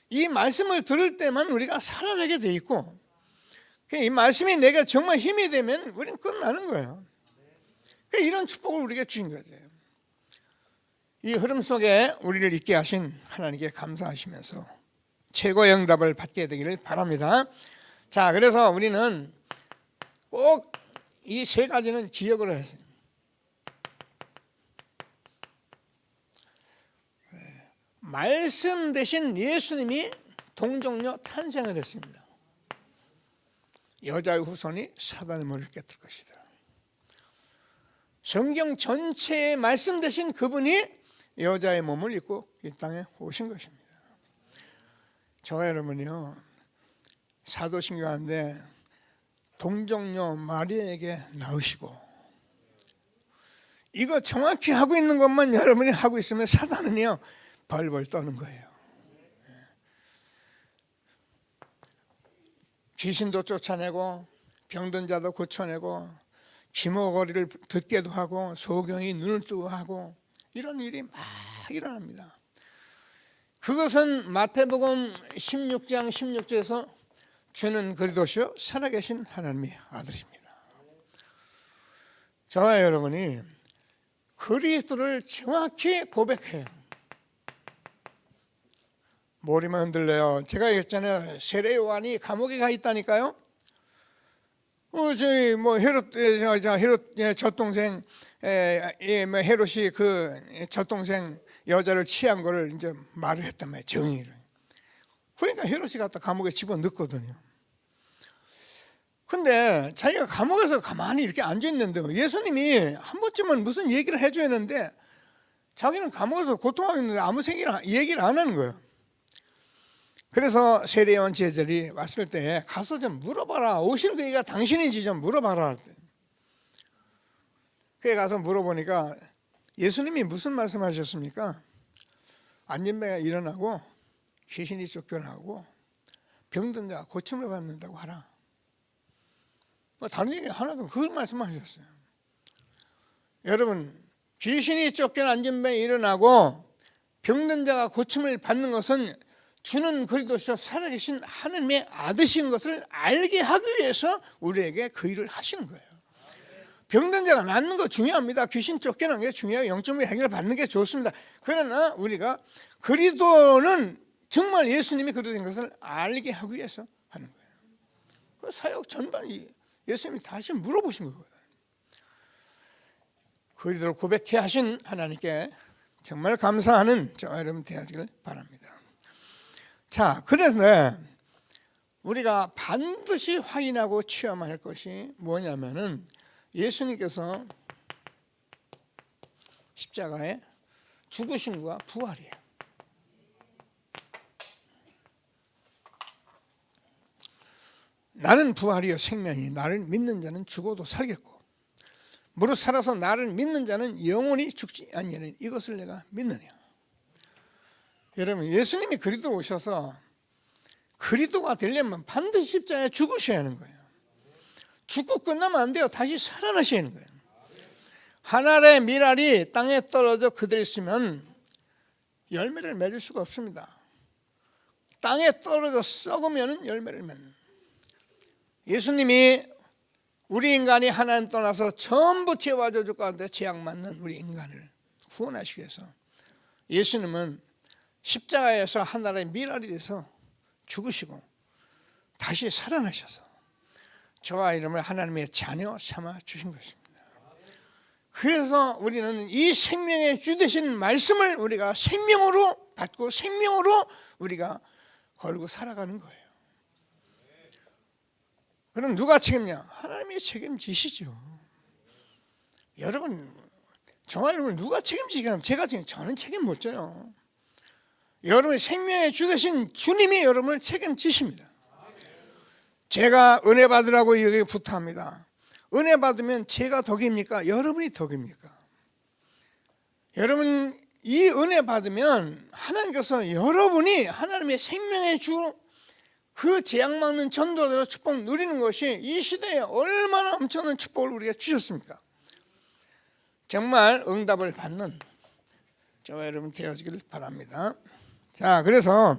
이 말씀을 들을 때만 우리가 살아나게 돼 있고, 이 말씀이 내가 정말 힘이 되면 우리는 끝나는 거예요. 이런 축복을 우리에게 주신 거죠. 이 흐름 속에 우리를 있게 하신 하나님께 감사하시면서 최고의 응답을 받게 되기를 바랍니다. 자, 그래서 우리는 꼭 이 세 가지는 기억을 했어요. 말씀 대신 예수님이 동정녀 탄생을 했습니다. 여자의 후손이 사단의 머리를 깨뜨릴 것이다. 성경 전체의 말씀 대신 그분이 여자의 몸을 입고 이 땅에 오신 것입니다. 저와 여러분이요, 사도신경한데 동정녀 마리아에게 낳으시고, 이거 정확히 하고 있는 것만 여러분이 하고 있으면 사단은요 벌벌 떠는 거예요. 귀신도 쫓아내고 병든 자도 고쳐내고 기모거리를 듣게도 하고 소경이 눈을 뜨고 하고 이런 일이 막 일어납니다. 그것은 마태복음 16장 16절에서 주는 그리스도시요 살아계신 하나님의 아들입니다. 저와 여러분이 그리스도를 정확히 고백해요. 머리만 흔들려요. 제가 얘기했잖아요. 세례 요한이 감옥에 가 있다니까요. 저희 뭐 헤롯 젖동생 헤롯이 그 젖동생 여자를 취한 거를 이제 말을 했단 말이에요. 정의를. 그러니까 헤롯이 갖다 감옥에 집어넣거든요. 근데 자기가 감옥에서 가만히 이렇게 앉아 있는데 예수님이 한 번쯤은 무슨 얘기를 해줘야 하는데 자기는 감옥에서 고통하고 있는데 아무 얘기를 안 하는 거예요. 그래서 세례요한 제자들이 왔을 때 가서 좀 물어봐라. 오실 그이가 당신인지 좀 물어봐라. 그에 가서 물어보니까 예수님이 무슨 말씀하셨습니까? 안진뱅이가 일어나고 귀신이 쫓겨나고 병든 자가 고침을 받는다고 하라. 뭐 다른 얘기 하나도 그 말씀만 하셨어요. 여러분, 귀신이 쫓겨난 안진뱅이 일어나고 병든 자가 고침을 받는 것은 주는 그리스도시요 살아계신 하나님의 아들이신 것을 알게 하기 위해서 우리에게 그 일을 하시는 거예요. 병든 자가 낫는 거 중요합니다. 귀신 쫓겨나는 게 중요해요. 영적인 해결을 받는 게 좋습니다. 그러나 우리가 그리스도는 정말 예수님이 그리스도인 것을 알게 하기 위해서 하는 거예요. 그 사역 전반이 예수님이 다시 물어보신 거예요. 그리스도를 고백해 하신 하나님께 정말 감사하는 저와 여러분 되시길 바랍니다. 자, 그래서 우리가 반드시 확인하고 체험해야 할 것이 뭐냐면은 예수님께서 십자가의 죽으심과 부활이에요. 나는 부활이요 생명이 나를 믿는 자는 죽어도 살겠고 무릇 살아서 나를 믿는 자는 영원히 죽지 아니하리니 이것을 내가 믿느냐. 여러분, 예수님이 그리스도 오셔서 그리스도가 되려면 반드시 십자가에 죽으셔야 하는 거예요. 죽고 끝나면 안 돼요. 다시 살아나셔야 하는 거예요. 하늘의 밀알이 땅에 떨어져 그대로 있으면 열매를 맺을 수가 없습니다. 땅에 떨어져 썩으면 열매를 맺는. 예수님이 우리 인간이 하나님 떠나서 전부 죄와 저주 가운데 죄악 맞는 우리 인간을 구원하시기 위해서 예수님은 십자가에서 하나님의 미랄이 돼서 죽으시고 다시 살아나셔서 저와 이름을 하나님의 자녀 삼아 주신 것입니다. 그래서 우리는 이 생명의 주 되신 말씀을 우리가 생명으로 받고 생명으로 우리가 걸고 살아가는 거예요. 그럼 누가 책임냐? 하나님이 책임지시죠. 여러분, 저와 여러분 누가 책임지겠냐면 제가 저는 책임 못 져요. 여러분의 생명의 주 되신 주님이 여러분을 책임지십니다. 제가 은혜 받으라고 여기 부탁합니다. 은혜 받으면 제가 덕입니까? 여러분이 덕입니까? 여러분 이 은혜 받으면 하나님께서 여러분이 하나님의 생명의 주 그 재앙 막는 전도대로 축복 누리는 것이 이 시대에 얼마나 엄청난 축복을 우리가 주셨습니까? 정말 응답을 받는 저와 여러분 되어지길 바랍니다. 자, 그래서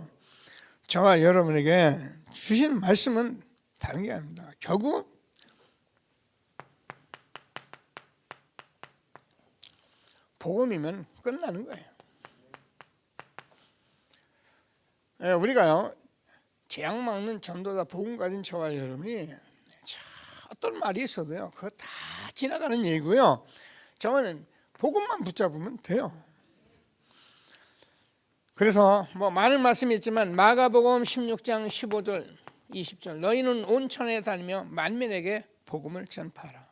저와 여러분에게 주신 말씀은 다른 게 아닙니다. 결국 복음이면 끝나는 거예요. 우리가요 재앙 막는 전도자 복음 가진 저와 여러분이 어떤 말이 있어도요 그거 다 지나가는 얘기고요. 저는 복음만 붙잡으면 돼요. 그래서 뭐 많은 말씀이 있지만 마가복음 16장 15절 20절 너희는 온 천에 다니며 만민에게 복음을 전파하라.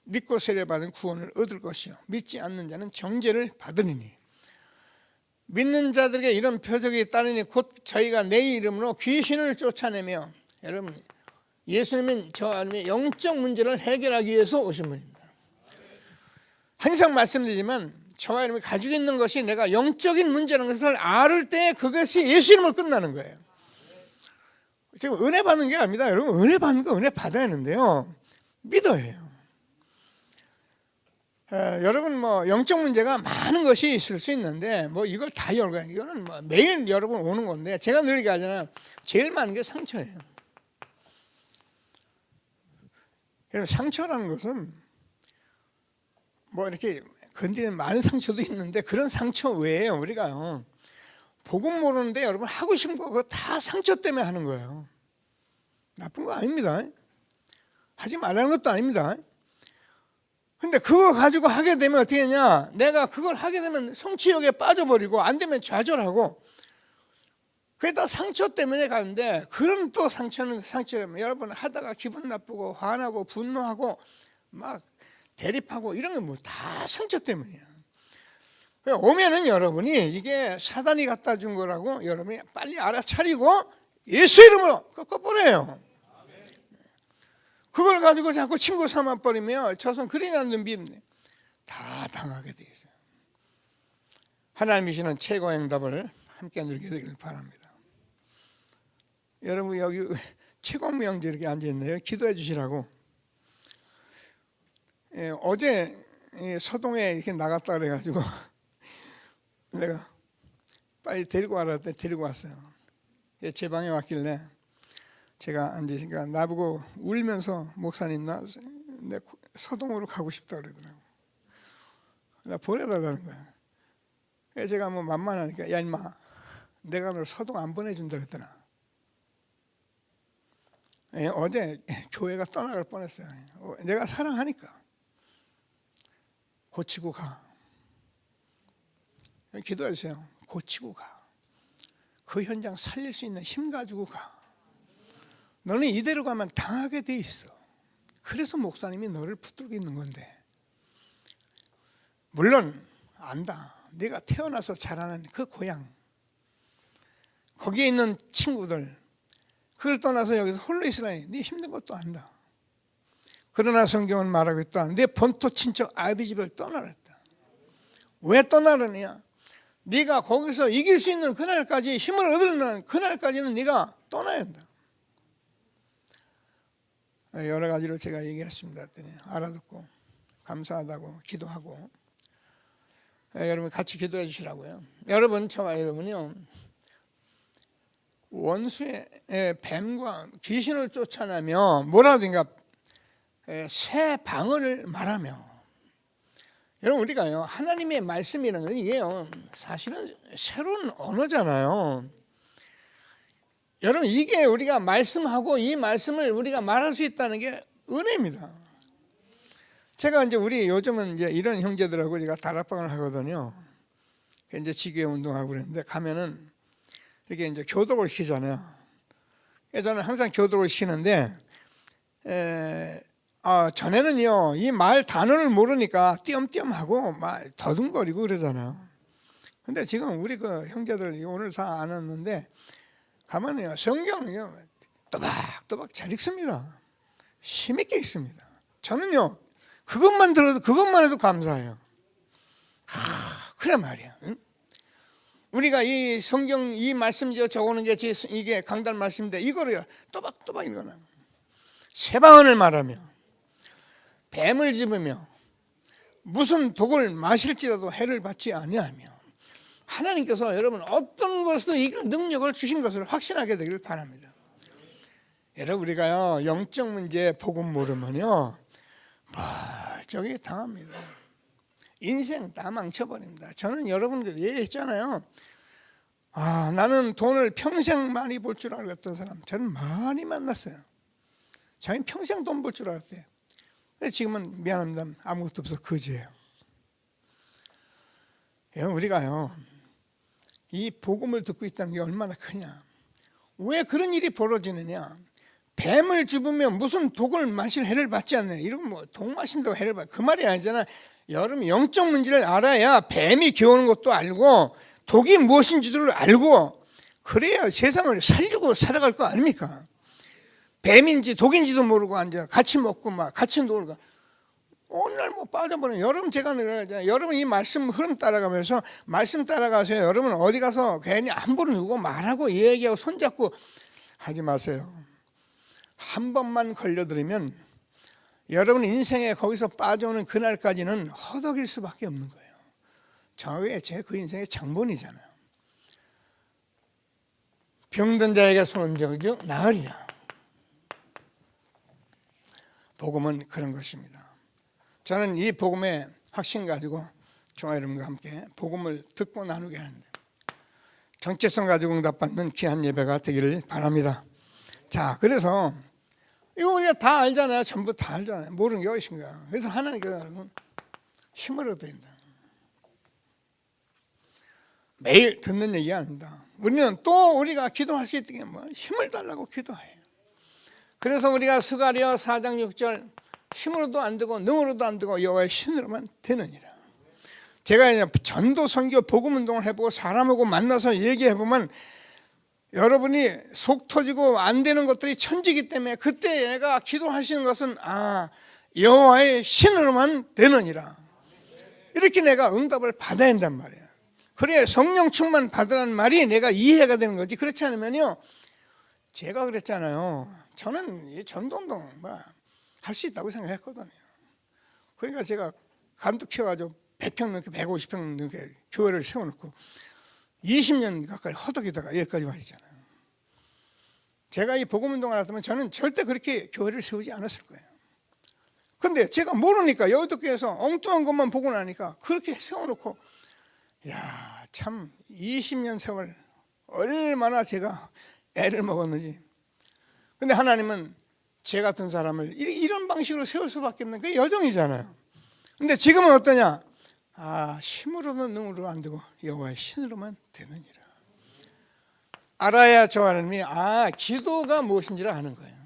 믿고 세례받은 구원을 얻을 것이요 믿지 않는 자는 정죄를 받으리니. 믿는 자들에게 이런 표적이 있다니 곧 저희가 내 이름으로 귀신을 쫓아내며. 여러분 예수님은 저 안에 영적 문제를 해결하기 위해서 오신 분입니다. 항상 말씀드리지만 저와 여러분이 가지고 있는 것이 내가 영적인 문제라는 것을 알을 때 그것이 예수 이름으로 끝나는 거예요. 지금 은혜 받는 게 아닙니다. 여러분 은혜 받는 거 은혜 받아야 하는데요 믿어야 해요. 여러분 뭐 영적 문제가 많은 것이 있을 수 있는데 뭐 이걸 다 열고 이거는 뭐 매일 여러분 오는 건데 제가 늘 얘기하잖아요. 제일 많은 게 상처예요. 여러분 상처라는 것은 뭐 이렇게 건드리는 많은 상처도 있는데 그런 상처 외에 우리가요 복음 모르는데 여러분 하고 싶은 거 그거 다 상처 때문에 하는 거예요. 나쁜 거 아닙니다. 하지 말라는 것도 아닙니다. 근데 그거 가지고 하게 되면 어떻게 하냐? 내가 그걸 하게 되면 성취욕에 빠져버리고 안 되면 좌절하고 그게 상처 때문에 가는데 그런 또 상처는 상처라면 여러분 하다가 기분 나쁘고 화나고 분노하고 막 대립하고 이런 건 뭐 다 상처 때문이야. 오면은 여러분이 이게 사단이 갖다 준 거라고 여러분이 빨리 알아차리고 예수 이름으로 꺾어버려요. 그걸 가지고 자꾸 친구 삼아버리면 저선 그리냐는 믿네. 다 당하게 돼 있어요. 하나님이 주시는 최고의 응답을 함께 누리게 되길 바랍니다. 여러분 여기 최광무형제 이렇게 앉아있네요. 기도해 주시라고. 어제 서동에 이렇게 나갔다 그래가지고 내가 빨리 데리고 와라 때 데리고 왔어요. 제 방에 왔길래 제가 앉으니까 나보고 울면서 목사님 나 서동으로 가고 싶다 그러더라고. 나 보내달라는 거야. 그래서 제가 뭐 만만하니까 야 임마 내가 너 서동 안 보내준다 그랬더나. 어제 교회가 떠나갈 뻔했어요. 내가 사랑하니까 고치고 가. 기도해 주세요. 고치고 가. 그 현장 살릴 수 있는 힘 가지고 가. 너는 이대로 가면 당하게 돼 있어. 그래서 목사님이 너를 붙들고 있는 건데. 물론 안다. 네가 태어나서 자라는 그 고향, 거기에 있는 친구들, 그걸 떠나서 여기서 홀로 있으라니 네 힘든 것도 안다. 그러나 성경은 말하고 있다. 내 본토 친척 아비 집을 떠나라 했다. 왜 떠나느냐? 네가 거기서 이길 수 있는 그날까지 힘을 얻으려는 그날까지는 네가 떠나야 한다. 여러 가지로 제가 얘기했습니다. 했더니 알아듣고 감사하다고 기도하고 여러분 같이 기도해 주시라고요. 여러분, 저와 여러분이요, 원수의 뱀과 귀신을 쫓아내며 뭐라든가 새 방언을 말하며, 여러분 우리가요 하나님의 말씀이라는 건 이게요 사실은 새로운 언어잖아요. 여러분 이게 우리가 말씀하고 이 말씀을 우리가 말할 수 있다는 게 은혜입니다. 제가 이제 우리 요즘은 이제 이런 형제들하고 제가 다락방을 하거든요. 이제 지교회 운동하고 그랬는데 가면은 이렇게 이제 교독을 시키잖아요. 저는 항상 교독을 시키는데 전에는요 이 말 단어를 모르니까 띄엄띄엄하고 막 더듬거리고 그러잖아요. 근데 지금 우리 그 형제들 오늘 다 안 왔는데 가면은요 성경이요 또박또박 잘 읽습니다. 힘있게 읽습니다. 저는요 그것만 들어도 그것만 해도 감사해요. 그래 말이야. 응? 우리가 이 성경 이 말씀 적어놓은 게 이게 강단 말씀인데 이거를 또박또박 읽어놔. 새 방언을 말하며 뱀을 집으며 무슨 독을 마실지라도 해를 받지 아니하며, 하나님께서 여러분 어떤 것으로 이길 능력을 주신 것을 확신하게 되기를 바랍니다. 여러분 우리가요 영적 문제 복음 모르면요 멀쩡히 당합니다. 인생 다 망쳐버립니다. 저는 여러분들 얘기했잖아요. 나는 돈을 평생 많이 벌 줄 알았던 사람 저는 많이 만났어요. 자기는 평생 돈 벌 줄 알았대요. 지금은 미안합니다. 아무것도 없어 거지예요. 우리가요 이 복음을 듣고 있다는 게 얼마나 크냐. 왜 그런 일이 벌어지느냐. 뱀을 집으면 무슨 독을 마실 해를 받지 않네. 이런 뭐 독 마신다고 해를 받, 그 말이 아니잖아. 여러분 영적 문제를 알아야 뱀이 겨우는 것도 알고 독이 무엇인지를 알고 그래야 세상을 살려고 살아갈 거 아닙니까? 뱀인지 독인지도 모르고 앉아 같이 먹고 막 같이 놀고 오늘 뭐 빠져버리는. 여러분 제가 늘어나잖아요. 여러분 이 말씀 흐름 따라가면서 말씀 따라가세요. 여러분 어디 가서 괜히 함부로 누구 말하고 얘기하고 손잡고 하지 마세요. 한 번만 걸려들으면 여러분 인생에 거기서 빠져오는 그날까지는 허덕일 수밖에 없는 거예요. 저게 그 인생의 장본이잖아요. 병든 자에게 손을 얹어 나으리라. 복음은 그런 것입니다. 저는 이 복음의 확신 가지고 저와 여러분과 함께 복음을 듣고 나누게 하는데 정체성 가지고 응답받는 귀한 예배가 되기를 바랍니다. 자, 그래서 이거 우리가 다 알잖아요. 전부 다 알잖아요. 모르는 게 어디신가. 그래서 하나님께서 힘을 얻어야 된다. 매일 듣는 얘기 아닙니다. 우리는 또 우리가 기도할 수 있는 게 뭐 힘을 달라고 기도해요. 그래서 우리가 스가랴 4장 6절 힘으로도 안 되고 능으로도 안 되고 여호와의 신으로만 되느니라. 제가 이제 전도 선교 복음 운동을 해보고 사람하고 만나서 얘기해보면 여러분이 속 터지고 안 되는 것들이 천지기 때문에 그때 얘가 기도하시는 것은 여호와의 신으로만 되느니라. 이렇게 내가 응답을 받아야 한단 말이에요. 그래 성령 충만 받으라는 말이 내가 이해가 되는 거지. 그렇지 않으면요 제가 그랬잖아요. 저는 전도운동 할 수 있다고 생각했거든요. 그러니까 제가 감독해가지고 100평 넘게 150평 넘게 교회를 세워놓고 20년 가까이 허덕이다가 여기까지 와 있잖아요. 제가 이 복음운동을 하다면 저는 절대 그렇게 교회를 세우지 않았을 거예요. 근데 제가 모르니까 여기도교에서 엉뚱한 것만 보고 나니까 그렇게 세워놓고 참 20년 세월 얼마나 제가 애를 먹었는지. 근데 하나님은 제 같은 사람을 이런 방식으로 세울 수밖에 없는 그 여정이잖아요. 근데 지금은 어떠냐? 힘으로는 능으로 안 되고 여호와의 신으로만 되느니라. 알아야 저 하나님이 기도가 무엇인지를 아는 거예요.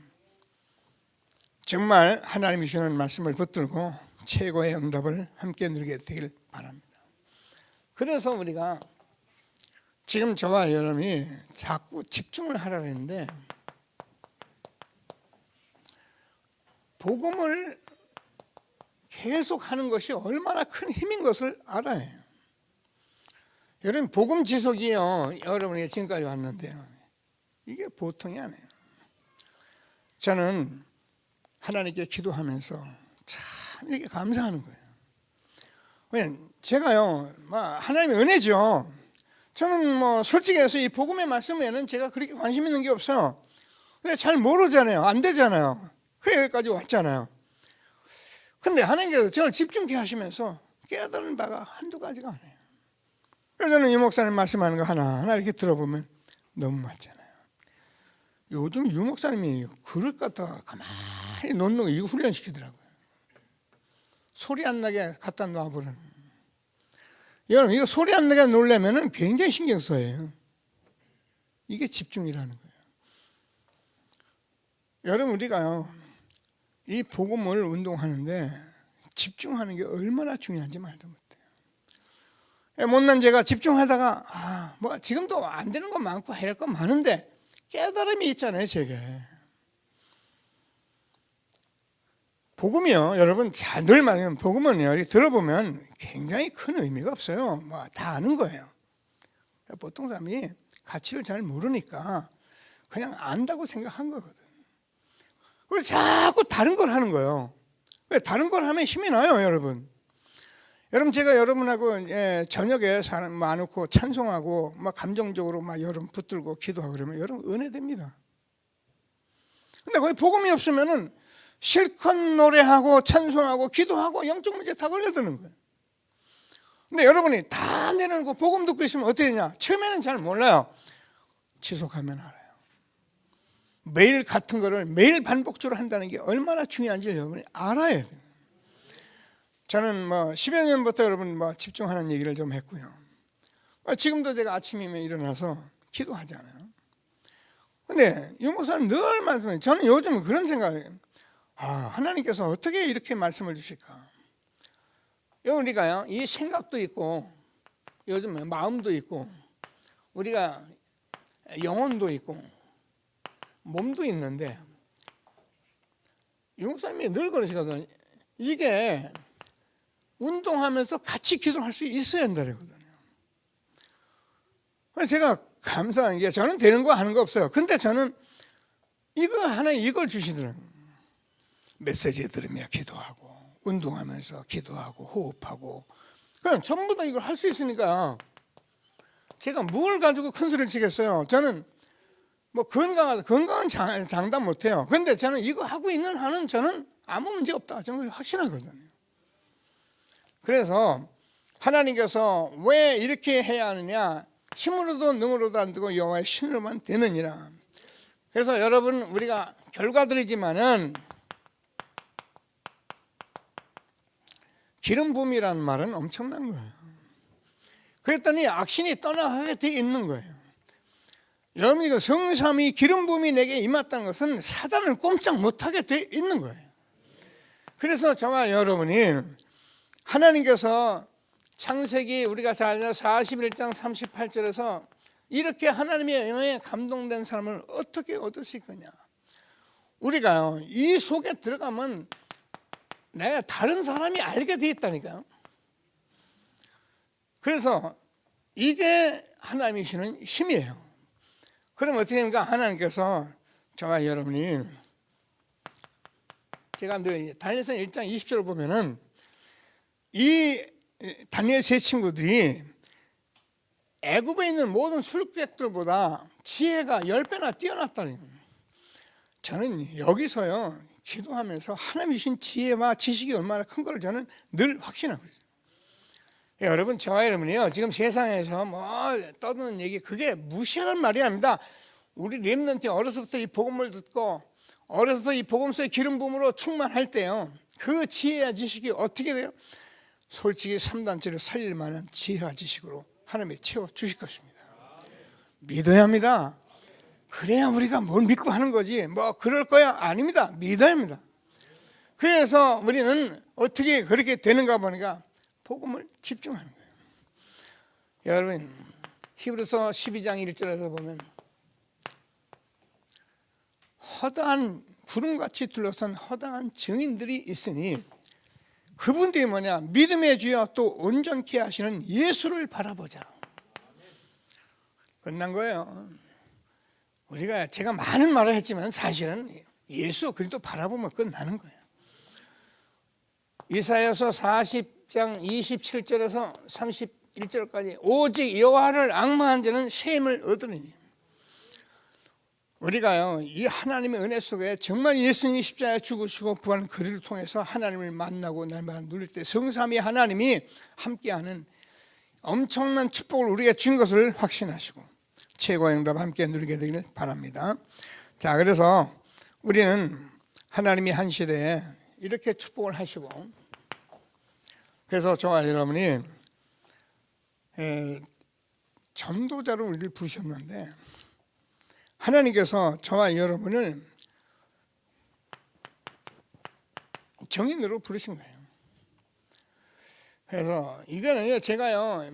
정말 하나님이 주시는 말씀을 붙들고 최고의 응답을 함께 누리게 되길 바랍니다. 그래서 우리가 지금 저와 여러분이 자꾸 집중을 하라고 했는데 복음을 계속 하는 것이 얼마나 큰 힘인 것을 알아야 해요. 여러분 복음 지속이요. 여러분이 지금까지 왔는데요. 이게 보통이 아니에요. 저는 하나님께 기도하면서 참 이렇게 감사하는 거예요. 제가요, 하나님의 은혜죠. 저는 솔직히 해서 이 복음의 말씀에는 제가 그렇게 관심 있는 게 없어요. 근데 잘 모르잖아요. 안 되잖아요. 그래 여기까지 왔잖아요. 근데 하나님께서 저를 집중케 하시면서 깨달은 바가 한두 가지가 아니에요. 그래서 저는 유 목사님 말씀하는 거 하나하나 이렇게 들어보면 너무 맞잖아요. 요즘 유 목사님이 글을 갖다가 가만히 놓는 거 이거 훈련시키더라고요. 소리 안 나게 갖다 놔버리는. 여러분 이거 소리 안 나게 놓으려면 굉장히 신경 써요. 이게 집중이라는 거예요. 여러분 우리가요 이 복음을 운동하는데 집중하는 게 얼마나 중요한지 말도 못해요. 못난 제가 집중하다가 지금도 안 되는 거 많고 해야 할 거 많은데 깨달음이 있잖아요. 제게 복음이요 여러분 늘 말하면 복음은요 들어보면 굉장히 큰 의미가 없어요. 다 아는 거예요. 보통 사람이 가치를 잘 모르니까 그냥 안다고 생각한 거거든. 그래서 자꾸 다른 걸 하는 거예요. 왜 다른 걸 하면 힘이 나요, 여러분. 여러분 제가 여러분하고 저녁에 사람 많고 찬송하고 감정적으로 여러분 붙들고 기도하고 그러면 여러분 은혜됩니다. 근데 거기 복음이 없으면은 실컷 노래하고 찬송하고 기도하고 영적 문제 다 걸려드는 거예요. 근데 여러분이 다 내려놓고 복음 듣고 있으면 어떻게 되냐? 처음에는 잘 몰라요. 지속하면 알아요. 매일 같은 거를 매일 반복적으로 한다는 게 얼마나 중요한지 여러분이 알아야 돼요. 저는 10여 년부터 여러분 집중하는 얘기를 좀 했고요. 지금도 제가 아침이면 일어나서 기도하잖아요. 근데 유 목사님 늘 말씀해요. 저는 요즘 그런 생각을 해요. 하나님께서 어떻게 이렇게 말씀을 주실까? 우리가요 이 생각도 있고 요즘 마음도 있고 우리가 영혼도 있고 몸도 있는데 유 목사님이 늘 그러시거든요. 이게 운동하면서 같이 기도할 수 있어야 한다거든요. 제가 감사한 게 저는 되는 거 하는 거 없어요. 근데 저는 이걸 주시더라고요. 메시지 들으며 기도하고 운동하면서 기도하고 호흡하고 그냥 전부 다 이걸 할 수 있으니까 제가 뭘 가지고 큰 소리를 치겠어요. 저는 건강한 장담 못해요. 근데 저는 이거 하고 있는 한은 저는 아무 문제 없다. 저는 확신하거든요. 그래서 하나님께서 왜 이렇게 해야 하느냐? 힘으로도 능으로도 안 되고 여호와의 신으로만 되느니라. 그래서 여러분 우리가 결과들이지만은 기름 부음이라는 말은 엄청난 거예요. 그랬더니 악신이 떠나가게 돼 있는 거예요. 여러분이 그 성삼위 기름 부음이 내게 임했다는 것은 사단을 꼼짝 못하게 돼 있는 거예요. 그래서 저와 여러분이 하나님께서 창세기 우리가 잘 알죠. 41장 38절에서 이렇게 하나님의 영에 감동된 사람을 어떻게 얻으실 거냐. 우리가요 이 속에 들어가면 내가 다른 사람이 알게 돼 있다니까요. 그래서 이게 하나님이 주시는 힘이에요. 그럼 어떻게 됩니까? 하나님께서 저와 여러분이 제가 늘 다니엘서 1장 20절을 보면은 이 다니엘 세 친구들이 애굽에 있는 모든 술객들보다 지혜가 10배나 뛰어났다는 거예요. 저는 여기서요 기도하면서 하나님이 주신 지혜와 지식이 얼마나 큰 걸 저는 늘 확신하고 있어요. 여러분 저와 여러분이요 지금 세상에서 떠드는 얘기 그게 무시하는 말이 아닙니다. 우리 렘넌트 어려서부터 이 복음을 듣고 어려서부터 이 복음 속의 기름 부음으로 충만할 때요 그 지혜와 지식이 어떻게 돼요? 솔직히 3단체를 살릴 만한 지혜와 지식으로 하나님이 채워주실 것입니다. 믿어야 합니다. 그래야 우리가 뭘 믿고 하는 거지 그럴 거야 아닙니다. 믿어야 합니다. 그래서 우리는 어떻게 그렇게 되는가 보니까 복음을 집중하는 거예요. 여러분 히브리서 12장 1절에서 보면 허다한 구름같이 둘러싼 허다한 증인들이 있으니 그분들이 뭐냐 믿음의 주여 또 온전케 하시는 예수를 바라보자. 끝난 거예요. 제가 많은 말을 했지만 사실은 예수 그리스도 바라보면 끝나는 거예요. 이사야서 40 10장 27절에서 31절까지 오직 여호와를 앙망한 자는 셈을 얻으리니. 우리가요 이 하나님의 은혜 속에 정말 예수님이 십자가에 죽으시고 부활한 그리를 통해서 하나님을 만나고 날마다 누릴 때 성삼위 하나님이 함께하는 엄청난 축복을 우리에게 준 것을 확신하시고 최고의 응답 함께 누리게 되기를 바랍니다. 자, 그래서 우리는 하나님이 한 시대에 이렇게 축복을 하시고, 그래서 저와 여러분이 전도자로 우리를 부르셨는데 하나님께서 저와 여러분을 정인으로 부르신 거예요. 그래서 이거는 제가요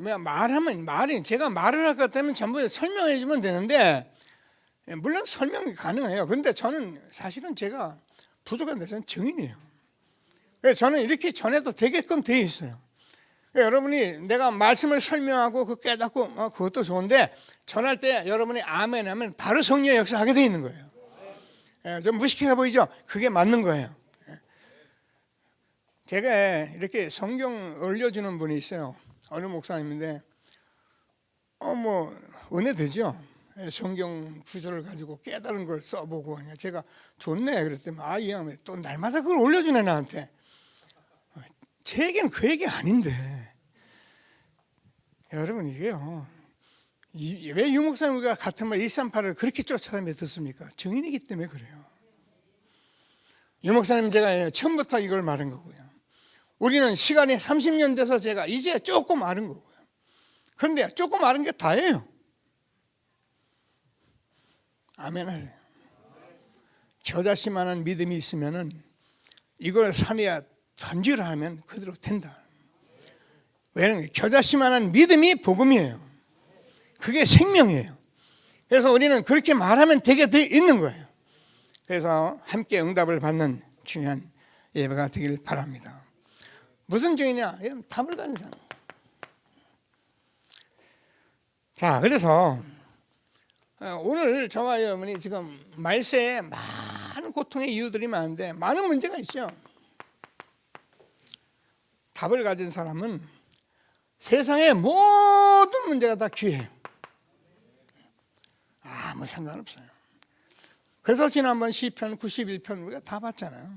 제가 말을 할 것 때문에 전부 설명해 주면 되는데, 물론 설명이 가능해요. 그런데 저는 사실은 제가 부족한 데서는 정인이에요. 그래서 저는 이렇게 전해도 되게끔 돼 있어요. 여러분이 내가 말씀을 설명하고 그 깨닫고 그것도 좋은데, 전할 때 여러분이 아멘 하면 바로 성령의 역사하게 돼 있는 거예요. 좀 무식해 보이죠? 그게 맞는 거예요. 제가 이렇게 성경 올려주는 분이 있어요. 어느 목사님인데 은혜 되죠? 성경 구절을 가지고 깨달은 걸 써보고. 제가 좋네 그랬더니 이 양반이 또 날마다 그걸 올려주네 나한테. 제 얘기는 그 얘기 아닌데, 여러분 이게요 왜 유목사님 우리가 같은 말 138을 그렇게 쫓아다니며 듣습니까? 정인이기 때문에 그래요. 유목사님 제가 처음부터 이걸 말한 거고요. 우리는 시간이 30년 돼서 제가 이제 조금 아는 거고요. 그런데 조금 아는 게 다예요. 아멘 하세요. 겨자씨만한 믿음이 있으면은 이걸 산에 던지라 하면 그대로 된다. 왜냐하면 겨자씨만한 믿음이 복음이에요. 그게 생명이에요. 그래서 우리는 그렇게 말하면 되게 돼 있는 거예요. 그래서 함께 응답을 받는 중요한 예배가 되길 바랍니다. 무슨 죄이냐? 답을 가진 사람. 자, 그래서 오늘 저와 여러분이 지금 말세에 많은 고통의 이유들이 많은데 많은 문제가 있죠. 답을 가진 사람은 세상의 모든 문제가 다 귀해요. 아무 상관없어요. 그래서 지난번 시편 91편 우리가 다 봤잖아요.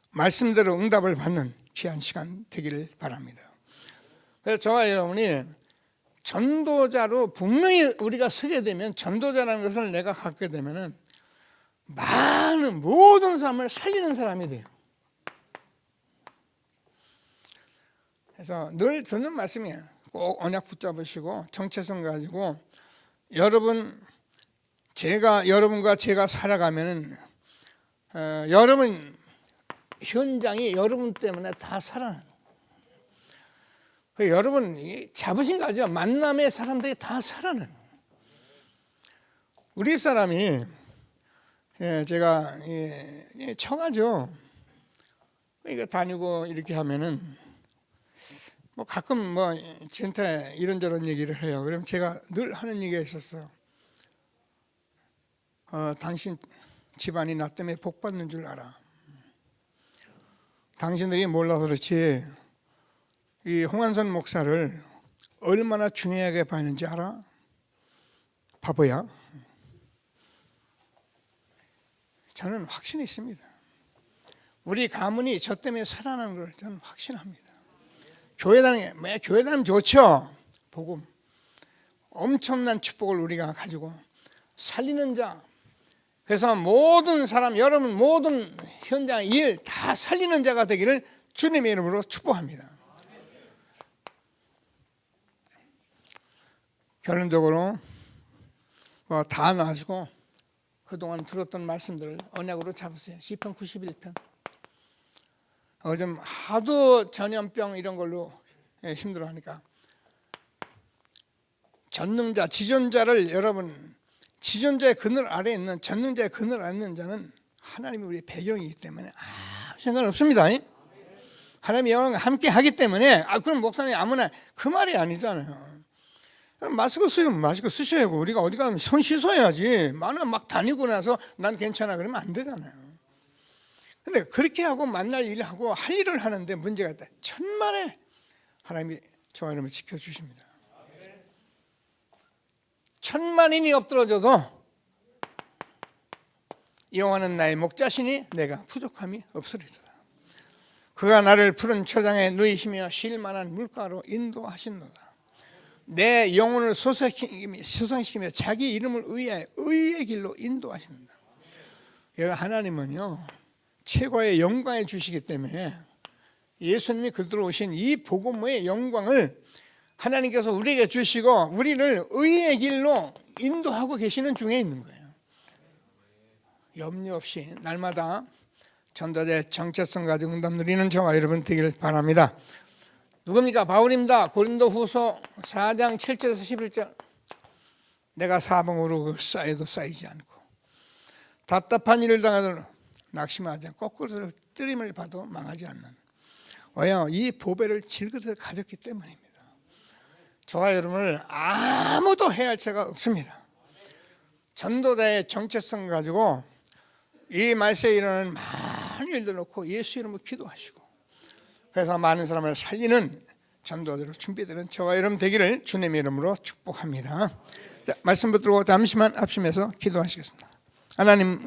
말씀대로 응답을 받는 귀한 시간 되기를 바랍니다. 그래서 저와 여러분이 전도자로 분명히 우리가 서게 되면, 전도자라는 것을 내가 갖게 되면은 많은 모든 사람을 살리는 사람이 돼요. 그래서 늘 듣는 말씀이에요. 꼭 언약 붙잡으시고 정체성 가지고 여러분과 제가 살아가면은 여러분 현장이 여러분 때문에 다 살아나는. 여러분 잡으신 거죠. 만남의 사람들이 다 살아나는. 우리 집사람이 제가 처가죠. 이거 다니고 이렇게 하면은 가끔 저한테 이런저런 얘기를 해요. 그럼 제가 늘 하는 얘기가 있었어요. 당신 집안이 나 때문에 복 받는 줄 알아. 당신들이 몰라서 그렇지 이 홍한선 목사를 얼마나 중요하게 봤는지 알아? 바보야. 저는 확신이 있습니다. 우리 가문이 저 때문에 살아나는 걸 저는 확신합니다. 교회 다니면 좋죠. 복음 엄청난 축복을 우리가 가지고 살리는 자. 그래서 모든 사람, 여러분 모든 현장 일 다 살리는 자가 되기를 주님의 이름으로 축복합니다. 결론적으로 다 놔주고 그동안 들었던 말씀들을 언약으로 잡으세요. 시편 91편. 요즘 하도 전염병 이런 걸로 힘들어하니까 전능자, 지존자를 여러분, 지존자의 그늘 아래에 있는, 전능자의 그늘 아래에 있는 자는 하나님이 우리의 배경이기 때문에 아무 상관없습니다. 하나님이 영광과 함께 하기 때문에 그럼 목사님 아무나 그 말이 아니잖아요. 마스크 쓰면 마스크 쓰셔야 하고, 우리가 어디 가면 손 씻어야지. 만약 막 다니고 나서 난 괜찮아 그러면 안 되잖아요. 근데 그렇게 하고 만날 일을 하고 할 일을 하는데 문제가 있다. 천만에 하나님이 저와 여러분을 지켜주십니다. 천만인이 엎드러져도 여호와는 나의 목자시니 내가 부족함이 없으리로다. 그가 나를 푸른 초장에 누이시며 쉴 만한 물가로 인도하신도다. 내 영혼을 소생시키며 자기 이름을 위하여 의의 길로 인도하신다. 하나님은요 최고의 영광을 주시기 때문에 예수님이 그들로 오신 이 복음의 영광을 하나님께서 우리에게 주시고 우리를 의의 길로 인도하고 계시는 중에 있는 거예요. 염려 없이 날마다 전도자의 정체성 가지고 응답 누리는 저와 여러분 되기를 바랍니다. 누굽니까? 바울입니다. 고린도후서 4장 7절에서 11절. 내가 사방으로 쌓여도 쌓이지 않고 답답한 일을 당하더라도 낙심하지 않고 거꾸로 뜨림을 봐도 망하지 않는, 왜요? 이 보배를 질그릇에 가졌기 때문입니다. 저와 여러분을 아무도 해할 자가 없습니다. 전도자의 정체성 가지고 이 말세에 일어나는 많은 일들 놓고 예수 이름으로 기도하시고 그래서 많은 사람을 살리는 전도자로 준비되는 저와 여러분 되기를 주님의 이름으로 축복합니다. 자, 말씀 붙들고 잠시만 합심해서 기도하시겠습니다. 하나님